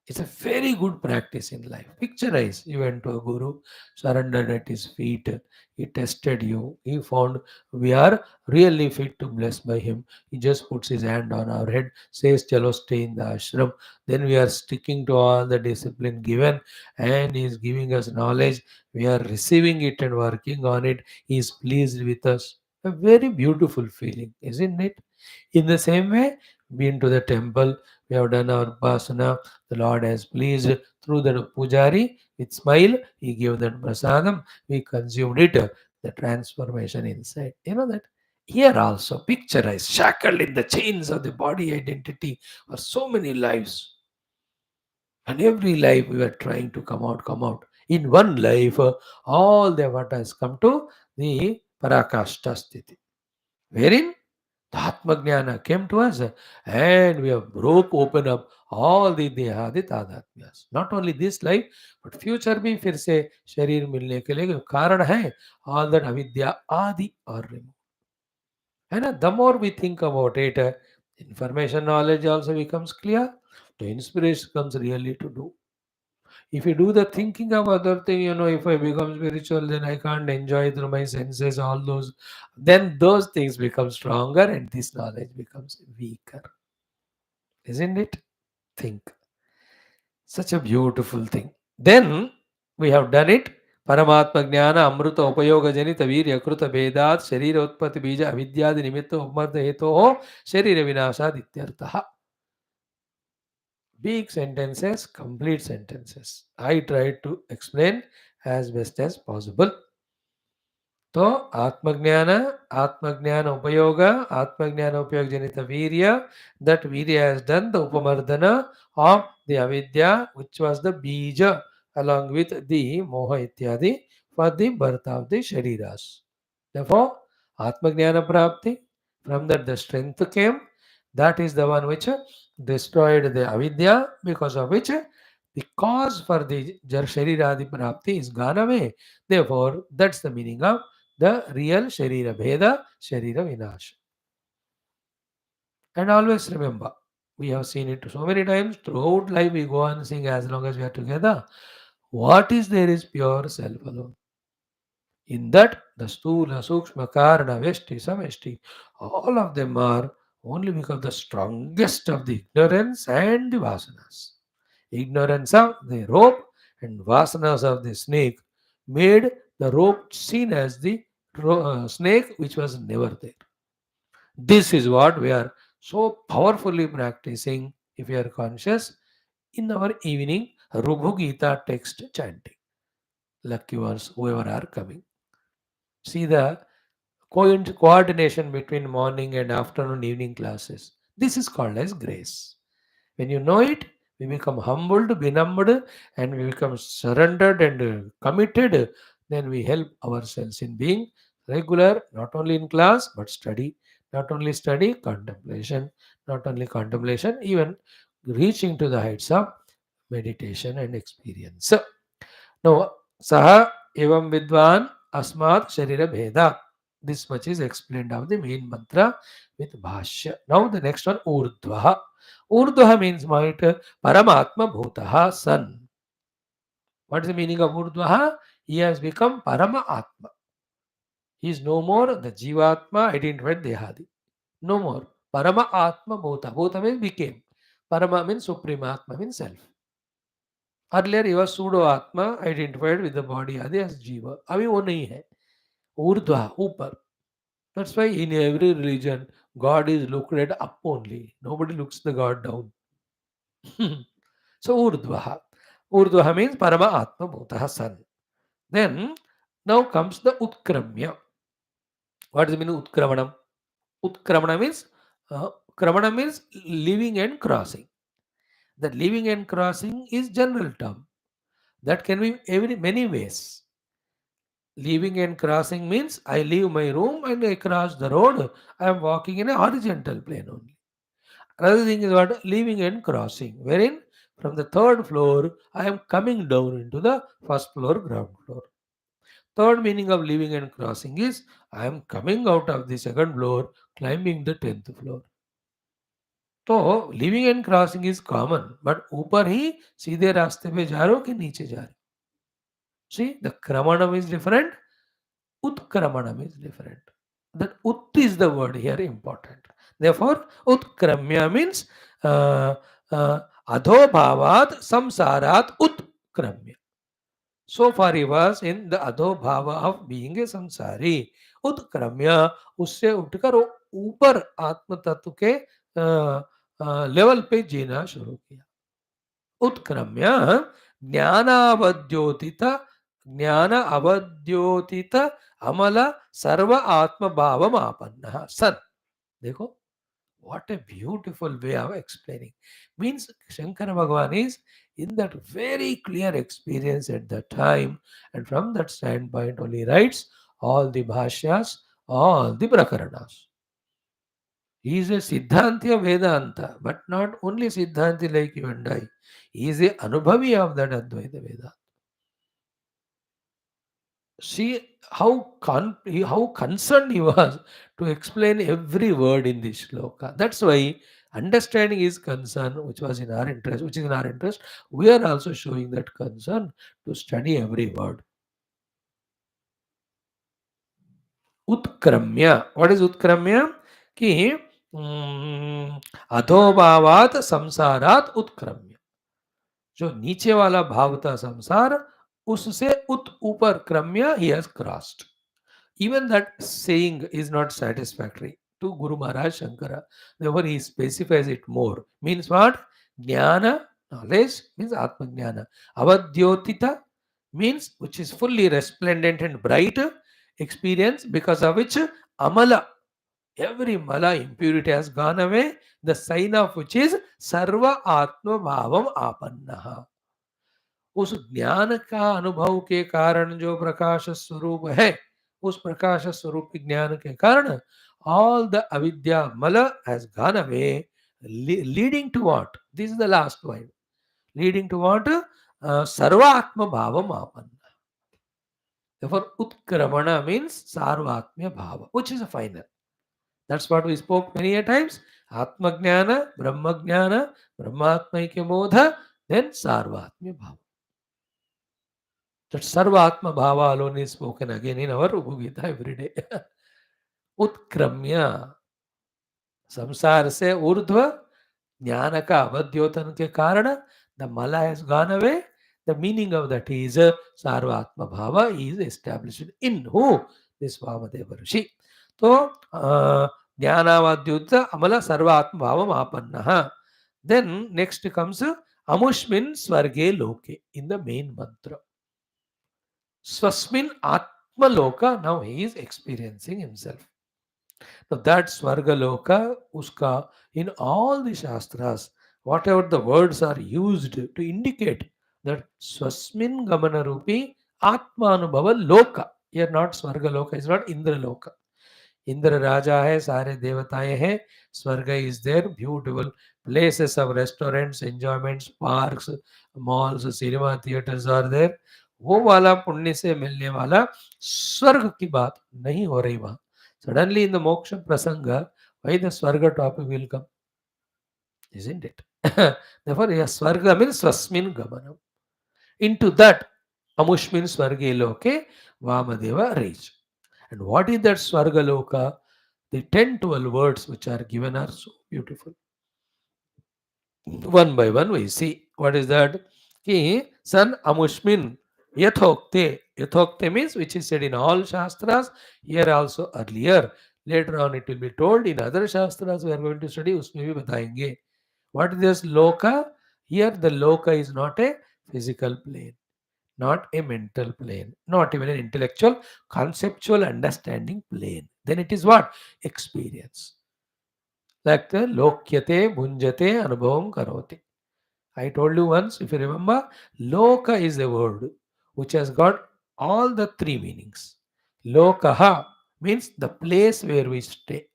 It's a very good practice in life. Picturize. You went to a guru, surrendered at his feet. He tested you. He found we are really fit to bless by him. He just puts his hand on our head, says, Chalo, stay in the ashram. Then we are sticking to all the discipline given, and he is giving us knowledge. We are receiving it and working on it. He is pleased with us. A very beautiful feeling, isn't it? In the same way, been to the temple, we have done our upasana, the Lord has pleased through the pujari with smile. He gave that prasadam. We consumed it. The transformation inside. You know that here also picturized, shackled in the chains of the body identity for so many lives. And every life we were trying to come out, come out. In one life, all the avatars come to the Parakashta sthiti, wherein the Atma Jnana came to us and we have broke open up all the देहादित आध्यात्म्यास. Not only this life, but future भी फिर से शरीर मिलने के लिए कारण है. All that avidya आदि are removed. And the more we think about it, information knowledge also becomes clear. The inspiration comes really to do. If you do the thinking of other thing, if I become spiritual, then I can't enjoy through my senses, all those, then those things become stronger and this knowledge becomes weaker. Isn't it? Think. Such a beautiful thing. Then we have done it. Paramatma Jnana Amruta Upayoga Janita Virya Kruta Vedat Sharira Utpati Bija Avidyadi Nimitta Umarta Heto Sharira Vinashad Ityartaha. Big sentences, complete sentences. I tried to explain as best as possible. तो आत्मज्ञान उपयोग आत्मज्ञान उपयोग जनित वीर्य that virya has done the upamardana of the avidya which was the bija along with the moha ityadi for the birth of the shariras. Therefore atmajnana prapti, from that the strength came, that is the one which destroyed the avidya, because of which the cause for the shariradi prapti is gone away. Therefore that's the meaning of the real Sharira Bheda, Sharira Vinash. And always remember, we have seen it so many times throughout life, we go on sing as long as we are together. What is there is pure self alone. In that, the Stula, Sukshma, Karana, Veshti, Sameshti, all of them are only because the strongest of the ignorance and the vasanas. Ignorance of the rope and vasanas of the snake made the rope seen as the snake which was never there. This is what we are so powerfully practicing if we are conscious in our evening Rubhu Gita text chanting. Lucky ones, whoever are coming. See the coordination between morning and afternoon evening classes. This is called as grace. When you know it, we become humbled, benumbed, and we become surrendered and committed. Then we help ourselves in being regular, not only in class, but study. Not only study, contemplation. Not only contemplation, even reaching to the heights of meditation and experience. So, now, Saha evam vidvan asmat sharira bheda. This much is explained of the main mantra with Bhashya. Now the next one, Urdhvaha. Urdhvaha means might Paramatma Bhutaha San. What is the meaning of Urdhvaha? He has become Parama Atma. He is no more the Jivatma identified Dehadi. No more. Parama Atma Bhuta. Bhuta means became. Parama means Supreme Atma means self. Earlier he was pseudo Atma identified with the body Adi as Jiva. अभी वो नहीं है. Urdhva, ऊपर. That's why in every religion, God is looked at up only. Nobody looks the God down. So Urdhvaha. Urdhvaha means Parama Atma Bhutaha San. Then now comes the Utkramya. What does it mean Utkramanam? Utkramana means Kramana means living and crossing. That living and crossing is general term. That can be many ways. Leaving and crossing means I leave my room and I cross the road. I am walking in a horizontal plane only. Another thing is what leaving and crossing, wherein from the third floor I am coming down into the first floor, ground floor. Third meaning of leaving and crossing is I am coming out of the second floor, climbing the 10th floor. तो living and crossing is common, but ऊपर ही सीधे रास्ते पे जा रहे हो कि नीचे जा रहे हो. See, the kramanam is different, utkramanam is different. That ut is the word here important. Therefore, utkramya means uh, adho bhavat samsarat utkramya. So far he was in the adho bhava of being a samsari. Utkramya, उससे उठकर वो ऊपर आत्म तत्व के level पे जीना शुरू किया. उत्क्रम्य ज्ञानावद्योतित ज्ञान अवद्योतित अमल सर्व आत्म भाव आपन्न सन. देखो, what a beautiful way of explaining. Means Shankara Bhagavan is in that very clear experience at the time, and from that standpoint only writes all the bhashyas, all the prakaranas. He is a Siddhanti of Vedanta, but not only Siddhanti like you and I. He is a Anubhavi of that Advaita Vedanta. See how concerned he was to explain every word in this shloka. That's why understanding his concern, which was in our interest, which is in our interest, we are also showing that concern to study every word. Utkramya. What is Utkramya? कि अधोभावात संसारात उत्क्रम्य. जो नीचे वाला भाव था संसार, उससे उत ऊपर क्रम्य he has crossed. Even that saying is not satisfactory to Guru Maharaj Shankara. Therefore, he specifies it more. Means what? Jnana, knowledge, means Atma Jnana. Avadhyotita means which is fully resplendent and bright experience, because of which Amala, every mala impurity has gone away. The sign of which is Sarva Atma Bhavam Apannaha. उस ज्ञान का अनुभव के कारण जो प्रकाश स्वरूप है, उस प्रकाश स्वरूप ज्ञान के कारण all the avidya mala has gone away, leading to what? This is the last point. Leading to what? Sarvatma bhavam apanna. Therefore, utkramana means sarvatmya bhava, which is a final. That's what we spoke many a times. Atma jnana, brahmatmaikya bodha, then sarvatmya bhava. That Sarvatma Bhava alone is spoken again in our Upagita every day. Utkramya. संसार से ऊर्ध्व ज्ञान का अवद्योतन के कारण the mala has gone away. The meaning of that is Sarvatma Bhava is established in who? This Vamadeva Rishi. So, Jnanavadyuta Amala Sarvatma Bhava Apannaha. Then next comes Amushmin Swarge Loke in the main mantra. Swasmin Atmaloka, now he is experiencing himself. Now that Swargaloka, Uska, in all the Shastras, whatever the words are used to indicate that Swasmin Gamanarupi Atmanubhava Loka. Here not Swargaloka, it's not Indra Loka. Indra राजा है, सारे देवताएं हैं, swarg is there, beautiful places of restaurants, enjoyments, parks, malls, cinema theatres are there. वो वाला पुण्य से मिलने वाला स्वर्ग की बात नहीं हो रही वहां. सडनली इन द मोक्ष प्रसंग why the swarga topic will come, isn't it? Therefore, yeah, swarga means swasmin gamanam. Into that amushmin swarge loke Vamadeva reached. And what is that Swargaloka? The 10-12 words which are given are so beautiful. One by one we see. What is that? Ki san amushmin yathokte. Yathokte means which is said in all Shastras. Here also earlier. Later on it will be told in other Shastras we are going to study. Usme bhi batayenge. What is this loka? Here the loka is not a physical plane, not a mental plane, not even an intellectual, conceptual understanding plane. Then it is what? Experience. Like the lokyate, bhunjate, anubhavam karote. I told you once, if you remember, loka is a word which has got all the three meanings. Lokaha means the place where we stay.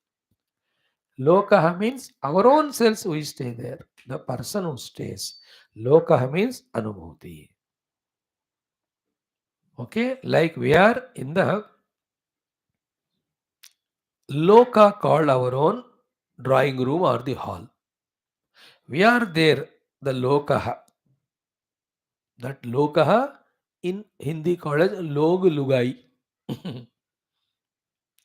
Lokaha means our own selves we stay there, the person who stays. Lokaha means anubhuti. Okay, like we are in the loka called our own drawing room or the hall. We are there, the lokaha. That lokaha in Hindi called as log lugai.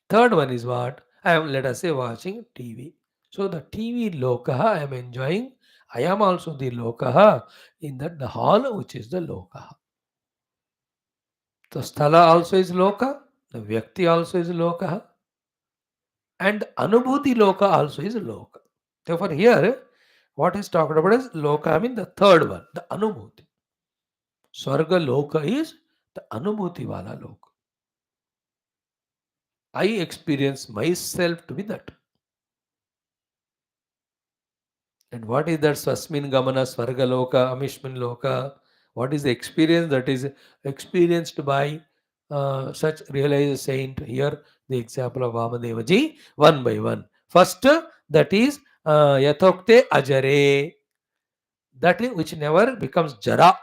Third one is what? I am, let us say, watching TV. So the TV lokaha I am enjoying. I am also the lokaha in that the hall which is the lokaha. So sthala also is loka, the vyakti also is lokaha, and anubhuti loka also is loka. Therefore, here what is talked about is loka, I mean the third one, the anubhuti. Swarga loka is the anubhuti wala loka. I experience myself to be that. And what is that Swasmin Gamana Svargaloka, Amishmin Loka? What is the experience that is experienced by such realized saint? Here, the example of Vamadevaji, one by one. First, that is Yathokte Ajare, that is which never becomes Jara.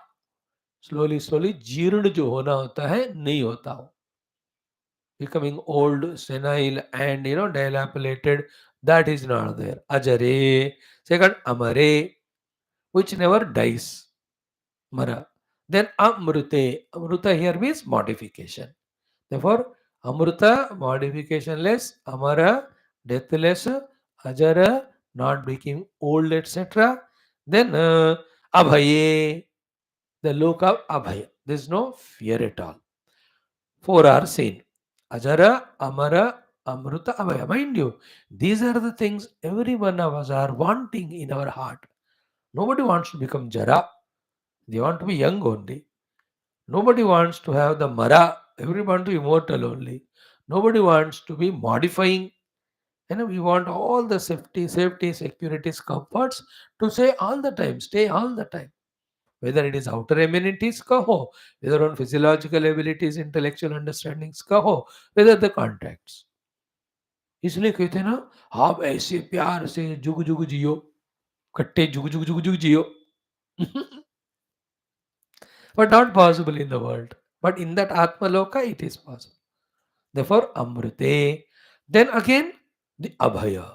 Slowly, slowly, जीर्ण जो होना होता है नहीं होता हो. Becoming old, senile, and dilapidated, that is not there. Ajare. Second, Amare, which never dies. Mara. Then Amrute. Amruta here means modification. Therefore, Amruta, modificationless, Amara, deathless, Ajara, not becoming old, etc. Then Abhaye, the look of Abhaya. There is no fear at all. Four are seen. Ajara, Amara, Amruta, Abhaya. Mind you, these are the things every one of us are wanting in our heart. Nobody wants to become Jara. They want to be young only. Nobody wants to have the Mara. Everyone wants to be immortal only. Nobody wants to be modifying. We want all the safety, securities, comforts to say all the time, stay all the time. Whether it is outer amenities kaho, whether on physiological abilities, intellectual understandings kaho, whether the contacts. इसलिए कहते हैं ना, आप ऐसे प्यार से जुग जुग जियो, कट्टे जुग जुग जुग जुग जियो. But not possible in the world. But in that Atma Loka, it is possible. Therefore, Amrute. Then again, the Abhaya.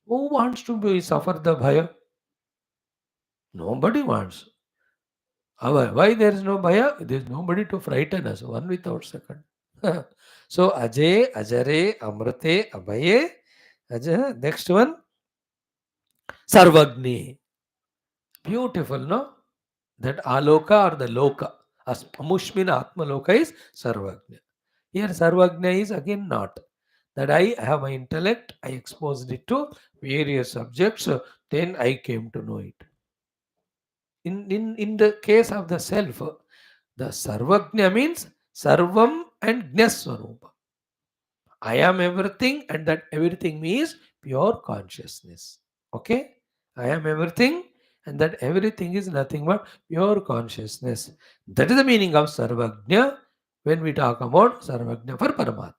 Who wants to suffer the Bhaya? Nobody wants. Why there is no Bhaya? There is nobody to frighten us, one without second. So, Ajay, Ajare, Amrute, Abhaye. Ajay. Next one, Sarvagni. Beautiful, no? That Aloka or the Loka. Amushmina Atma Loka is Sarvagna. Here Sarvagna is again not. That I have my intellect, I exposed it to various subjects, then I came to know it. In the case of the self, the Sarvagna means Sarvam and Gnaswarupa. I am everything, and that everything means pure consciousness. Okay? I am everything, and that everything is nothing but pure consciousness. That is the meaning of Sarvagna when we talk about Sarvagna for Paramatma.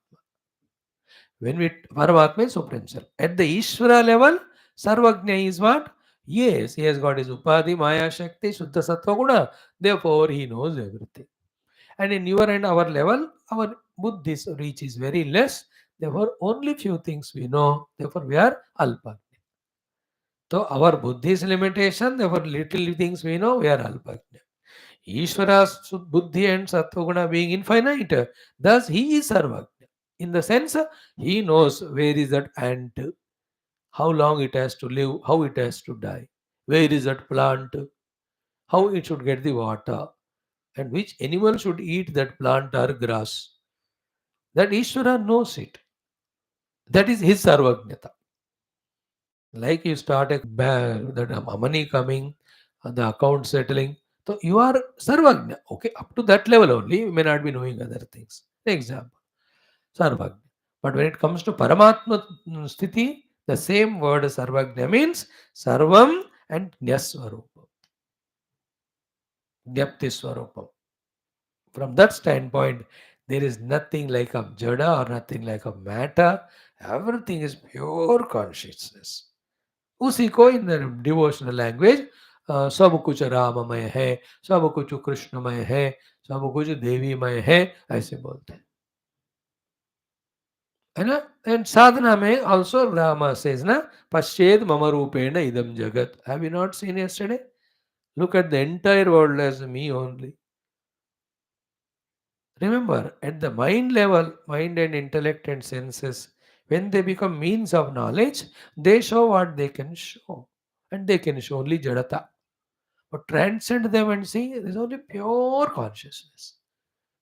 When we Paramatma is Supreme Self. At the Ishvara level, Sarvagna is what? Yes, he has got his Upadhi, Maya, Shakti, Shuddha Sattva Guna. Therefore, he knows everything. And in your and our level, our Buddhist reach is very less. Therefore, only few things we know. Therefore, we are Alpa. So, our Buddhist limitation, therefore, little things we know, we are Alpa. Ishvara's Buddhi and Sattva being infinite, thus he is Sarvagna. In the sense, he knows where is that ant, how long it has to live, how it has to die, where is that plant, how it should get the water, and which animal should eat that plant or grass. That Ishvara knows it. That is his Sarvajnata. Like you start that money coming, the account settling. So you are Sarvagna. Okay, up to that level only, you may not be knowing other things. Example, Sarvagna. But when it comes to Paramatma Sthiti, the same word Sarvagna means Sarvam and Jnaswarupam. Jnapti Swarupam. From that standpoint, there is nothing like a jada or nothing like a matter. Everything is pure consciousness. उसी को इन devotional language सब कुछ राममय है, सब कुछ कृष्णमय है, सब कुछ देवीमय है, ऐसे बोलते हैं. And sadhana mein also Rama says, na, Pashed mama rupena idam jagat. Have you not seen yesterday? Look at the entire world as me only. Remember, at the mind level, mind and intellect and senses, when they become means of knowledge, they show what they can show. And they can show only jadata. But transcend them and see, there is only pure consciousness.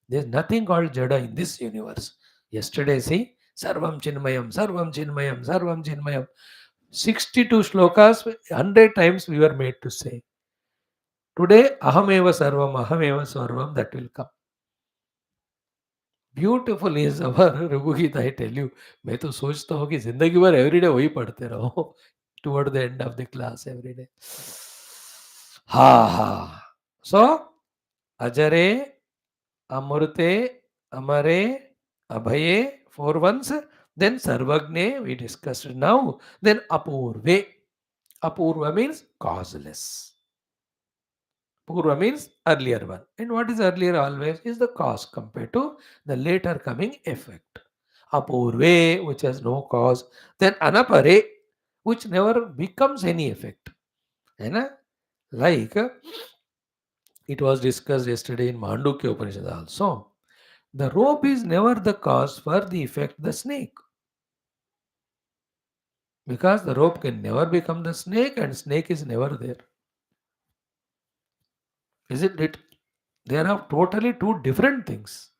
There is nothing called jada in this universe. Yesterday, see, Sarvam Chinmayam, Sarvam Chinmayam, Sarvam Chinmayam. 62 shlokas, 100 times we were made to say. Today, Ahameva Sarvam, Ahameva Sarvam, that will come. Beautiful is our रघुगीत I tell you मैं तो सोचता हूँ कि जिंदगी भर everyday वही पढ़ते रहो toward the end of the class everyday हा हा सो अजरे अमृते अमरे अभये फोर वंस देन सर्वज्ञे वी डिस्कस्ड नाउ देन अपूर्वे अपूर्व means causeless Purva means earlier one. And what is earlier always is the cause compared to the later coming effect. Apurve, which has no cause. Then anapare, which never becomes any effect. And like it was discussed yesterday in Mandukya Upanishad also. The rope is never the cause for the effect the snake. Because the rope can never become the snake and snake is never there. Isn't it? They are totally two different things.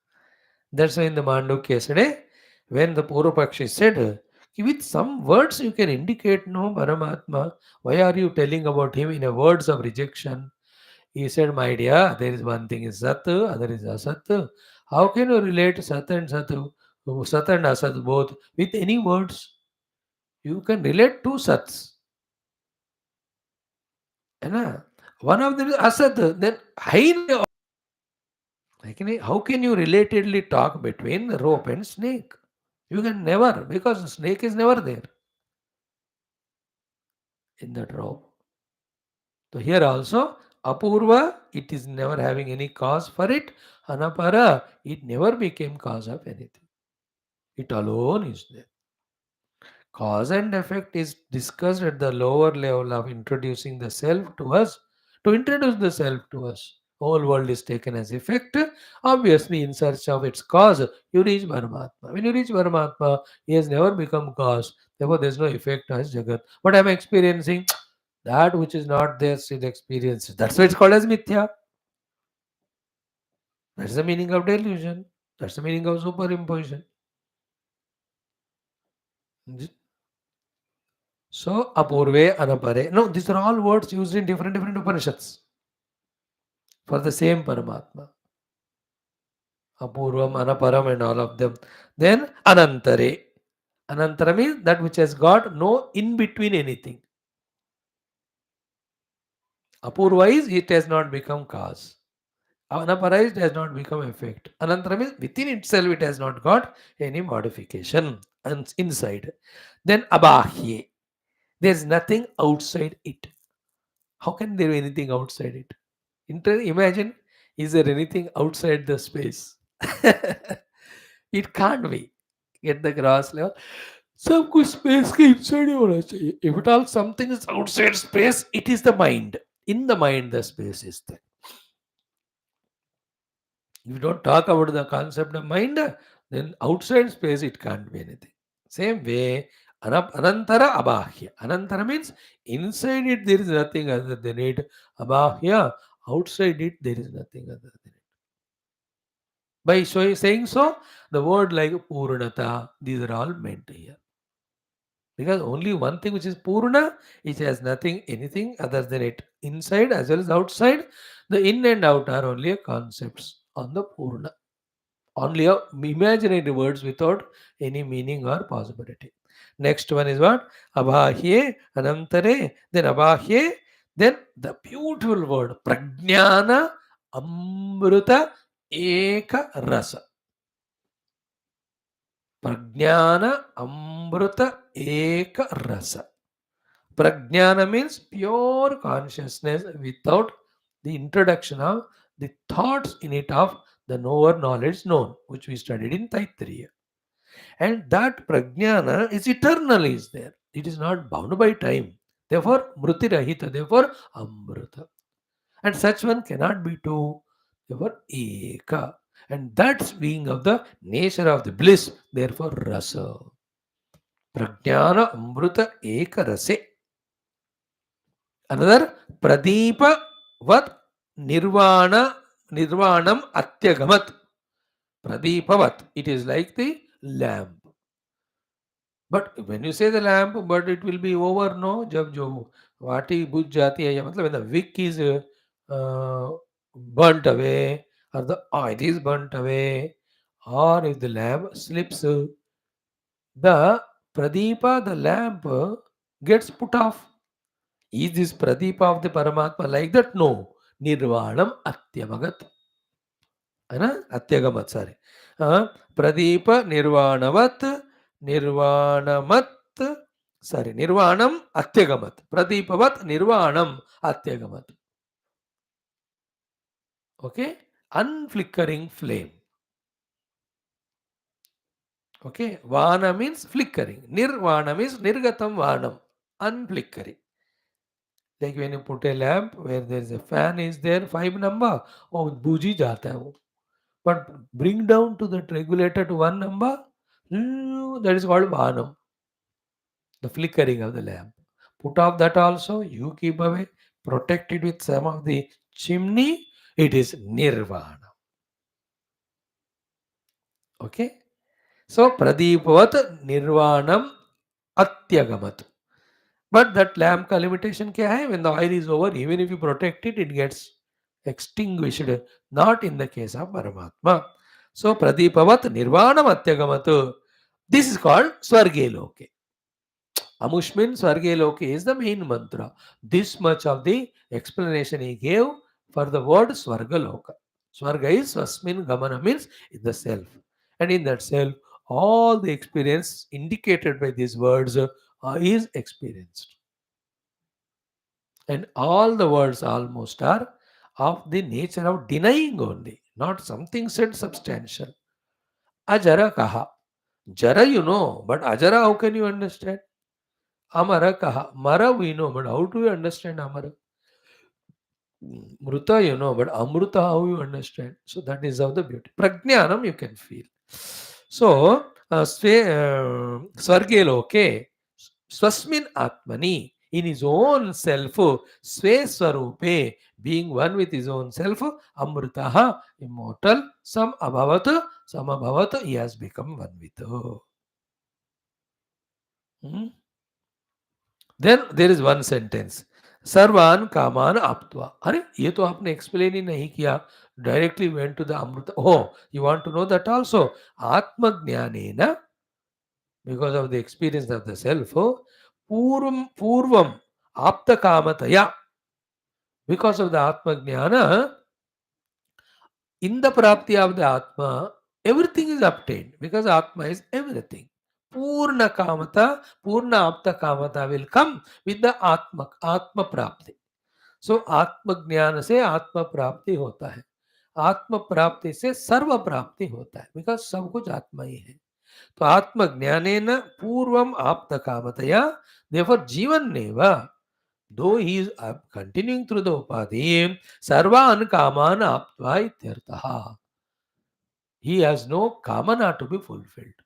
That's why in the Mandukya yesterday, when the Purvapakshi said, with some words you can indicate no Paramatma, why are you telling about him in a words of rejection? He said, my dear, there is one thing is Sat, other is Asat. How can you relate Sat and Satu, Sat and Asat both with any words? You can relate two Sats. One of them is Asat, then how can you relatedly talk between the rope and snake? You can never, because the snake is never there in that rope. So here also, Apurva, it is never having any cause for it. Anapara, it never became cause of anything. It alone is there. Cause and effect is discussed at the lower level of introducing the self to us. To introduce the self to us, whole world is taken as effect. Obviously, in search of its cause, you reach Paramatma. When you reach Paramatma, he has never become cause. Therefore, there is no effect as Jagat. But I am experiencing that which is not there, still experiences. That's why it's called as Mithya. That's the meaning of delusion. That's the meaning of superimposition. So, apurve, anapare. No, these are all words used in different Upanishads for the same Paramatma. Apurvam, anaparam, and all of them. Then, anantare. Anantara means that which has got no in between anything. Apurva is it has not become cause. Anapara it has not become effect. Anantara means within itself it has not got any modification inside. Then abahye. There is nothing outside it. How can there be anything outside it? Imagine, is there anything outside the space? It can't be. Get the gross level. सब कुछ space के inside ही होना चाहिए. If at all something is outside space, it is the mind. In the mind, the space is there. If you don't talk about the concept of mind, then outside space it can't be anything. Same way, anantara abahya. Anantara means inside it there is nothing other than it. Abahya, outside it there is nothing other than it. By saying so, the word like Purnata, these are all meant here. Because only one thing which is Purna, it has nothing, anything other than it. Inside as well as outside, the in and out are only concepts on the Purna. Only imaginary words without any meaning or possibility. Next one is what? Abhahye, Anantare, then Abhahye, then the beautiful word Prajnana Amruta Eka Rasa. Prajnana Amruta Eka Rasa. Prajnana means pure consciousness without the introduction of the thoughts in it of the knower knowledge known, which we studied in Aitareya. And that prajnana is eternal, is there. It is not bound by time. Therefore, mrutirahita, therefore, amruta. And such one cannot be two, therefore, eka. And that's being of the nature of the bliss, therefore, rasa. Prajnana amruta eka rase. Another, pradeepa vat nirvanam atyagamat. Pradeepavat. It is like the lamp. But when you say the lamp, but it will be over, no? जब जो वाटी बुझ जाती है, या मतलब when the wick is burnt away, or the oil is burnt away, or if the lamp slips, the pradeepa, the lamp, gets put off. Is this pradeepa of the Paramatma like that? No. Nirvanam atyamagat. है ना, अत्यगमत, sorry, प्रदीप निर्वाणवत, निर्वाणमत, sorry, निर्वाणम अत्यगमत, प्रदीपवत निर्वाणम अत्यगमत. Okay, unflickering flame. Okay, vana means flickering, nirvana means nirgatam vanam, unflickering. Like when you put a lamp where there is a fan is there, 5 number, oh bujh ही जाता है वो. But bring down to that regulator to 1 number, that is called Vanam, the flickering of the lamp. Put off that also, you keep away, protect it with some of the chimney, it is Nirvana. Okay? So, Pradeepavat Nirvanam Atyagamat. But that lamp ka limitation kya hai? When the oil is over, even if you protect it, it gets extinguished. Not in the case of Paramatma. So, Pradeepavat Nirvanam Atyagamat. This is called Swarge Loke. Amushmin Swarge Loke is the main mantra. This much of the explanation he gave for the word Swarga Loka. Swarga is Swasmin Gamana, means in the self. And in that self, all the experience indicated by these words is experienced. And all the words almost are of the nature of denying only, not something said substantial. Ajara kaha. Jara you know, but Ajara how can you understand? Amara kaha. Mara we know, but how do we understand Amara? Mruta you know, but Amruta how you understand? So that is how the beauty. Prajnanam you can feel. So, Swarge Loke, Swasmin Atmani, in his own self, Sve Swarupe, being one with his own self, Amrutaha, immortal, Sam Abhavat, he has become one with. Hmm? Then there is one sentence. सर्वान कामान आप्त्वा. अरे ये तो आपने explain ही नहीं किया. Directly went to the Amrita. Oh, you want to know that also? Atmajnanena, because of the experience of the self, purvam apta kamataya, because of the Atmajnana, in the prapti of the Atma, everything is obtained because Atma is everything. Purna kamata, Purna apta kamata will come with the Atma prapti. So Atma ज्ञान से आत्म प्राप्ति होता है, आत्म प्राप्ति से सर्व प्राप्ति होता है, बिकॉज सब कुछ आत्मा ही है. तो आत्म ज्ञानेन पूर्वम आप्त कामतया, therefore जीवन नेव, though he is continuing through the upadhi, sarvan kaman aptva ityartha. He has no kamana to be fulfilled.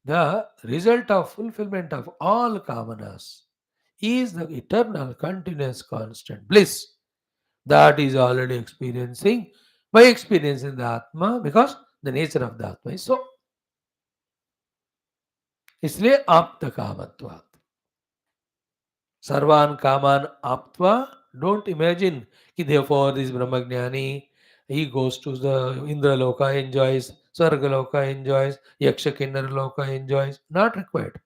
The result of fulfillment of all kamanas is the eternal, continuous, constant bliss that is already experiencing by experiencing the Atma, because the nature of the Atma is so. इसलिए आप्त कामत्वात्. सर्वान कामान आप्त्वा. Don't imagine कि therefore this Brahmagyani, he goes to the Indra Loka, enjoys, Swarga Loka enjoys, Yaksha Kinnara Loka enjoys. Not required.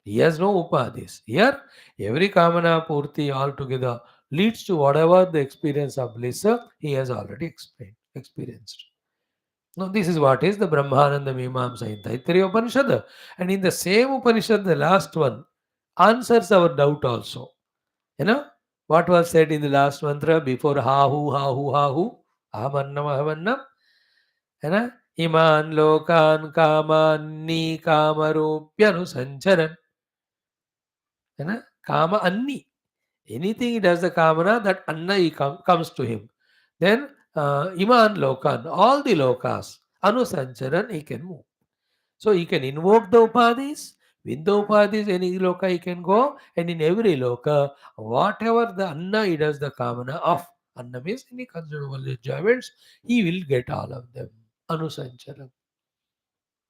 He has no upadhis. Here, every kamana purti altogether leads to whatever the experience of bliss he has already experienced. Now, this is what is the Brahmananda Mimamsa in Aitareya Upanishad. And in the same Upanishad, the last one answers our doubt also. You know, what was said in the last mantra before ha hu, ahamannam, ahamannam? You know, Iman lokan kamanni kamarupyanusancharan. Kama anni. Anything he does the kamana, that anna comes to him. Then iman lokan, all the lokas, anusancharan, he can move. So he can invoke the upadhis. With the upadhis, any loka he can go, and in every loka, whatever the anna he does the kamana of, anna means any consumable enjoyments, he will get all of them. Anusancharan,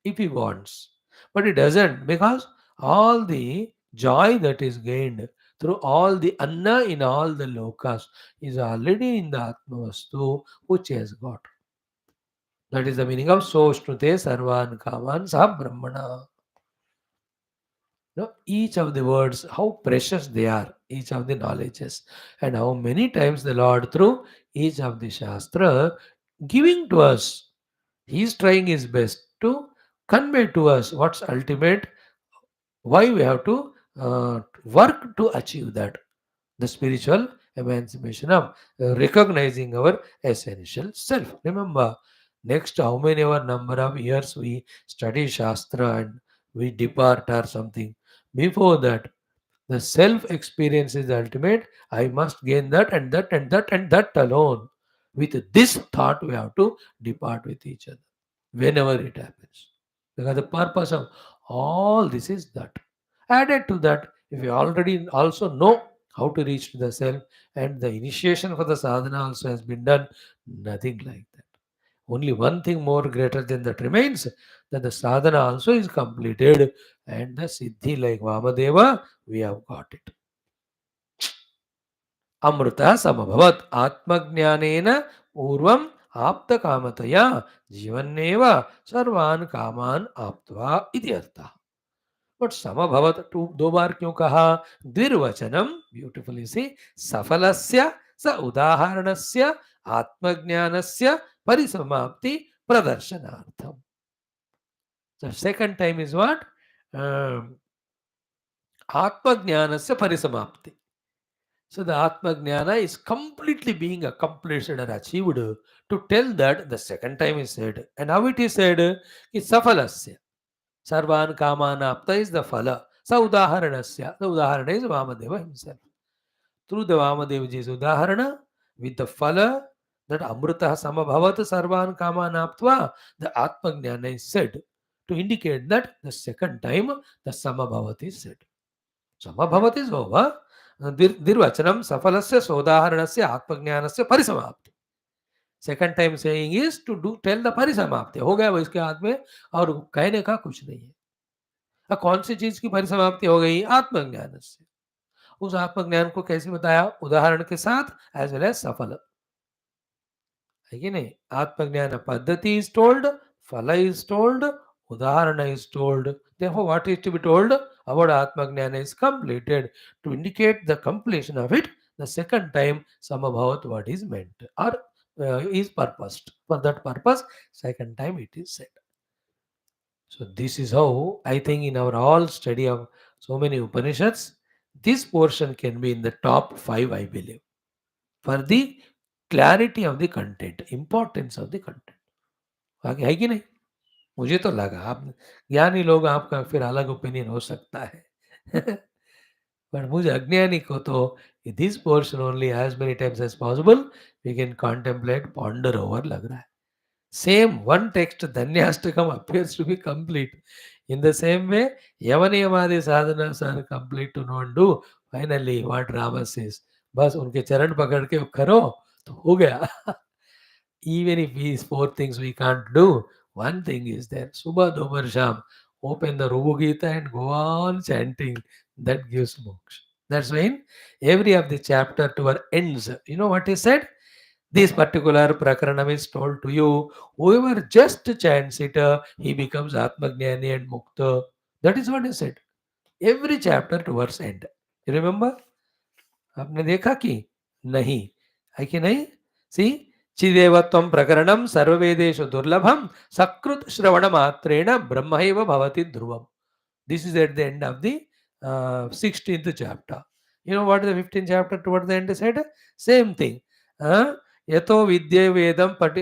if he wants. But he doesn't, because all the joy that is gained through all the anna in all the lokas is already in the Atmavastu which he has got. That is the meaning of so shnute sarvan kaman sa brahmana. Now, each of the words, how precious they are, each of the knowledges, and how many times the Lord, through each of the Shastra, giving to us, He is trying His best to convey to us what's ultimate, why we have to work to achieve that, the spiritual emancipation of recognizing our essential self. Remember, next how many ever number of years we study Shastra and we depart or something. Before that, the self experience is ultimate. I must gain that and that and that and that alone. With this thought, we have to depart with each other whenever it happens. Because the purpose of all this is that. Added to that, if you already also know how to reach to the self, and the initiation for the sadhana also has been done, nothing like that. Only one thing more greater than that remains, that the sadhana also is completed, and the siddhi like Vamadeva, we have got it. Amrita samabhavat atmajnanena urvam apta kamataya जीवन्नेव सर्वान कामान आप्त्वा इति अर्थः. But समभवत to दो बार क्यों कहा? द्विर्वचनम, beautifully सी, सफलस्य स उदाहरणस्य आत्मज्ञानस्य परिसमाप्ति प्रदर्शनार्थम. The second time is what? Atmajnanasya parisamapti. So the Atmajnana is completely being accomplished or achieved. To tell that, the second time is said. And how it is said? Is safalasya. Sarvan kamanapta is the phala. Sa udaharanasya. The udaharana is Vamadeva himself. Through the Vamadevaji's udaharana, with the phala, that amrita samabhavat sarvan kamanaptva, the Atmajnana is said to indicate that the second time the samabhavat is said. Samabhavat is over. Dirvachanam safalasya sodaharanasya atmajnanasya परिसमाप्ति. Second time saying is to do tell the परिसमाप्ति. हो गया वो इसके हाथ में, और कहने का कुछ नहीं है. अब कौन सी चीज की परिसमाप्ति हो गई? आत्मज्ञान से. उस आत्मज्ञान को कैसे बताया? उदाहरण के साथ, एज वेल एज सफल है कि नहीं. आत्मज्ञान पद्धति इज टोल्ड, फल इज टोल्ड, उदाहरण is told. Therefore, what is to be told about Atmajnana is completed. To indicate the completion of it, the second time Samabhavat what is meant or is purposed. For that purpose, second time it is said. So this is how I think in our all study of so many Upanishads, this portion can be in the top 5, I believe, for the clarity of the content, importance of the content. है कि नहीं? मुझे तो लगा. आप ज्ञानी लोग, आपका फिर अलग ओपिनियन हो सकता है. पर मुझे अज्ञानी को तो this portion only as many times as possible we can contemplate, ponder over लग रहा है. Same one text Dhanyashtakam appears to be complete. In the same way, यवनियमादि sadhanas are complete to not do. Finally, what Rama says, बस उनके चरण पकड़ के करो तो हो गया. Even if these 4 things we can't do, one thing is there. Subha Dobar Sham. Open the Rubu Gita and go on chanting. That gives moksha. That's why in every of the chapter toward ends, you know what he said? This particular prakaranam is told to you. Whoever just chants it, he becomes Atmajnani and Mukta. That is what he said. Every chapter towards end. You remember? आपने देखा कि नहीं? है कि नहीं? See? चिदेवत्वं प्रकरणं सर्ववेदेषु दुर्लभं सकृत श्रवण मात्रेण ब्रह्मैव भवति ध्रुवम्. This is at the end of the 16th chapter. You know what the 15th chapter towards the end said? Same thing. Yato vidya vedam pati